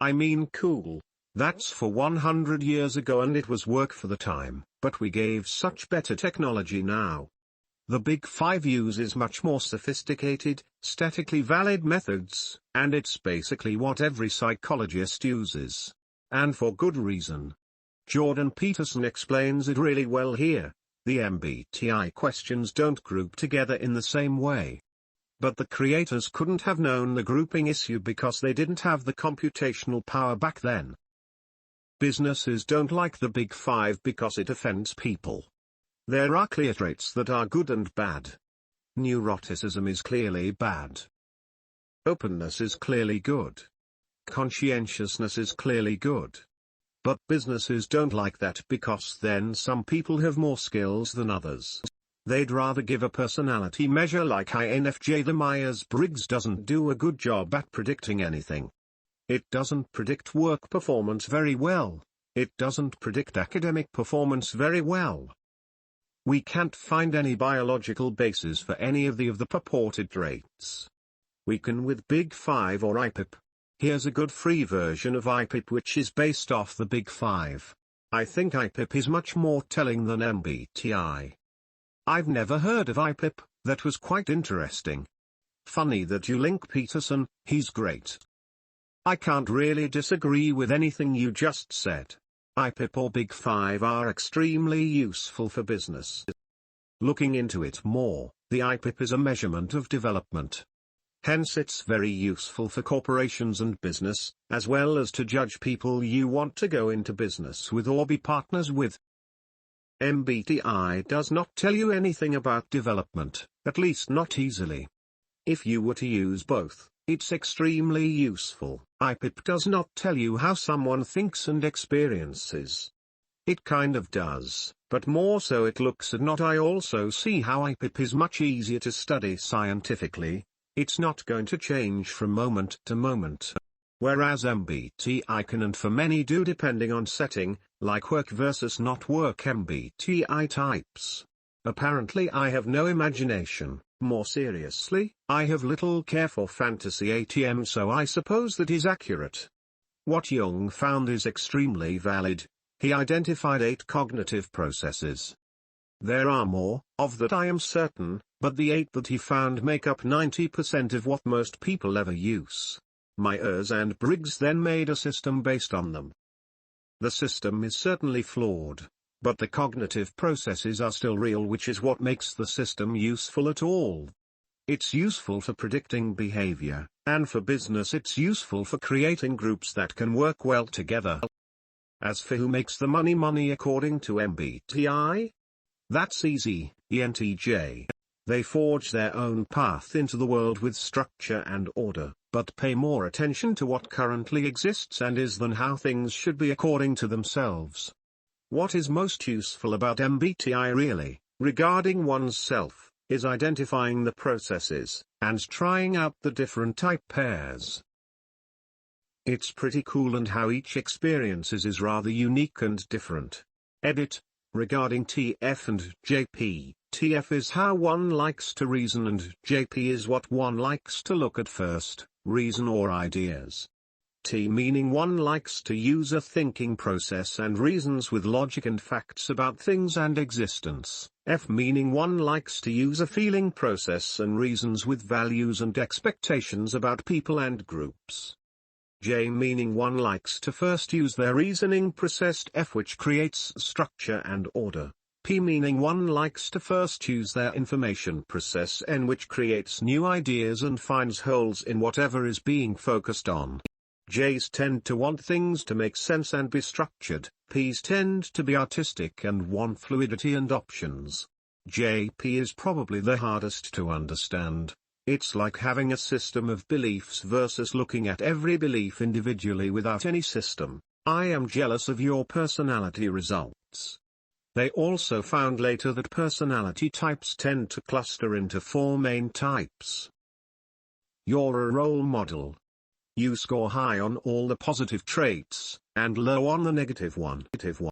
I mean, cool. That's for 100 years ago and it was work for the time, but we gave such better technology now. The Big Five uses much more sophisticated, statically valid methods, and it's basically what every psychologist uses. And for good reason. Jordan Peterson explains it really well here. The MBTI questions don't group together in the same way. But the creators couldn't have known the grouping issue because they didn't have the computational power back then. Businesses don't like the Big Five because it offends people. There are clear traits that are good and bad. Neuroticism is clearly bad. Openness is clearly good. Conscientiousness is clearly good. But businesses don't like that because then some people have more skills than others. They'd rather give a personality measure like INFJ. The Myers-Briggs doesn't do a good job at predicting anything. It doesn't predict work performance very well. It doesn't predict academic performance very well. We can't find any biological basis for any of the purported traits. We can with Big Five or IPIP. Here's a good free version of IPIP which is based off the Big Five. I think IPIP is much more telling than MBTI. I've never heard of IPIP, that was quite interesting. Funny that you link Peterson, he's great. I can't really disagree with anything you just said. IPIP or Big Five are extremely useful for business. Looking into it more, the IPIP is a measurement of development. Hence it's very useful for corporations and business, as well as to judge people you want to go into business with or be partners with. MBTI does not tell you anything about development, at least not easily. If you were to use both, it's extremely useful. IPIP does not tell you how someone thinks and experiences. It kind of does, but more so it looks at not. I also see how IPIP is much easier to study scientifically. It's not going to change from moment to moment. Whereas MBTI can, and for many do depending on setting, like work versus not work MBTI types. Apparently I have no imagination. More seriously, I have little care for fantasy ATM, so I suppose that is accurate. What Jung found is extremely valid. He identified 8 cognitive processes. There are more, of that I am certain, but the 8 that he found make up 90% of what most people ever use. Myers and Briggs then made a system based on them. The system is certainly flawed, but the cognitive processes are still real, which is what makes the system useful at all. It's useful for predicting behavior, and for business it's useful for creating groups that can work well together. As for who makes the money according to MBTI? That's easy, ENTJ. They forge their own path into the world with structure and order, but pay more attention to what currently exists and is than how things should be according to themselves. What is most useful about MBTI really, regarding one's self, is identifying the processes, and trying out the different type pairs. It's pretty cool, and how each experiences is rather unique and different. Edit. Regarding TF and JP, TF is how one likes to reason and JP is what one likes to look at first, reason or ideas. T meaning one likes to use a thinking process and reasons with logic and facts about things and existence. F meaning one likes to use a feeling process and reasons with values and expectations about people and groups. J meaning one likes to first use their reasoning process. F which creates structure and order. P meaning one likes to first use their information process. N which creates new ideas and finds holes in whatever is being focused on. J's tend to want things to make sense and be structured. P's tend to be artistic and want fluidity and options. JP is probably the hardest to understand. It's like having a system of beliefs versus looking at every belief individually without any system. I am jealous of your personality results. They also found later that personality types tend to cluster into 4 main types. You're a role model. You score high on all the positive traits, and low on the negative one.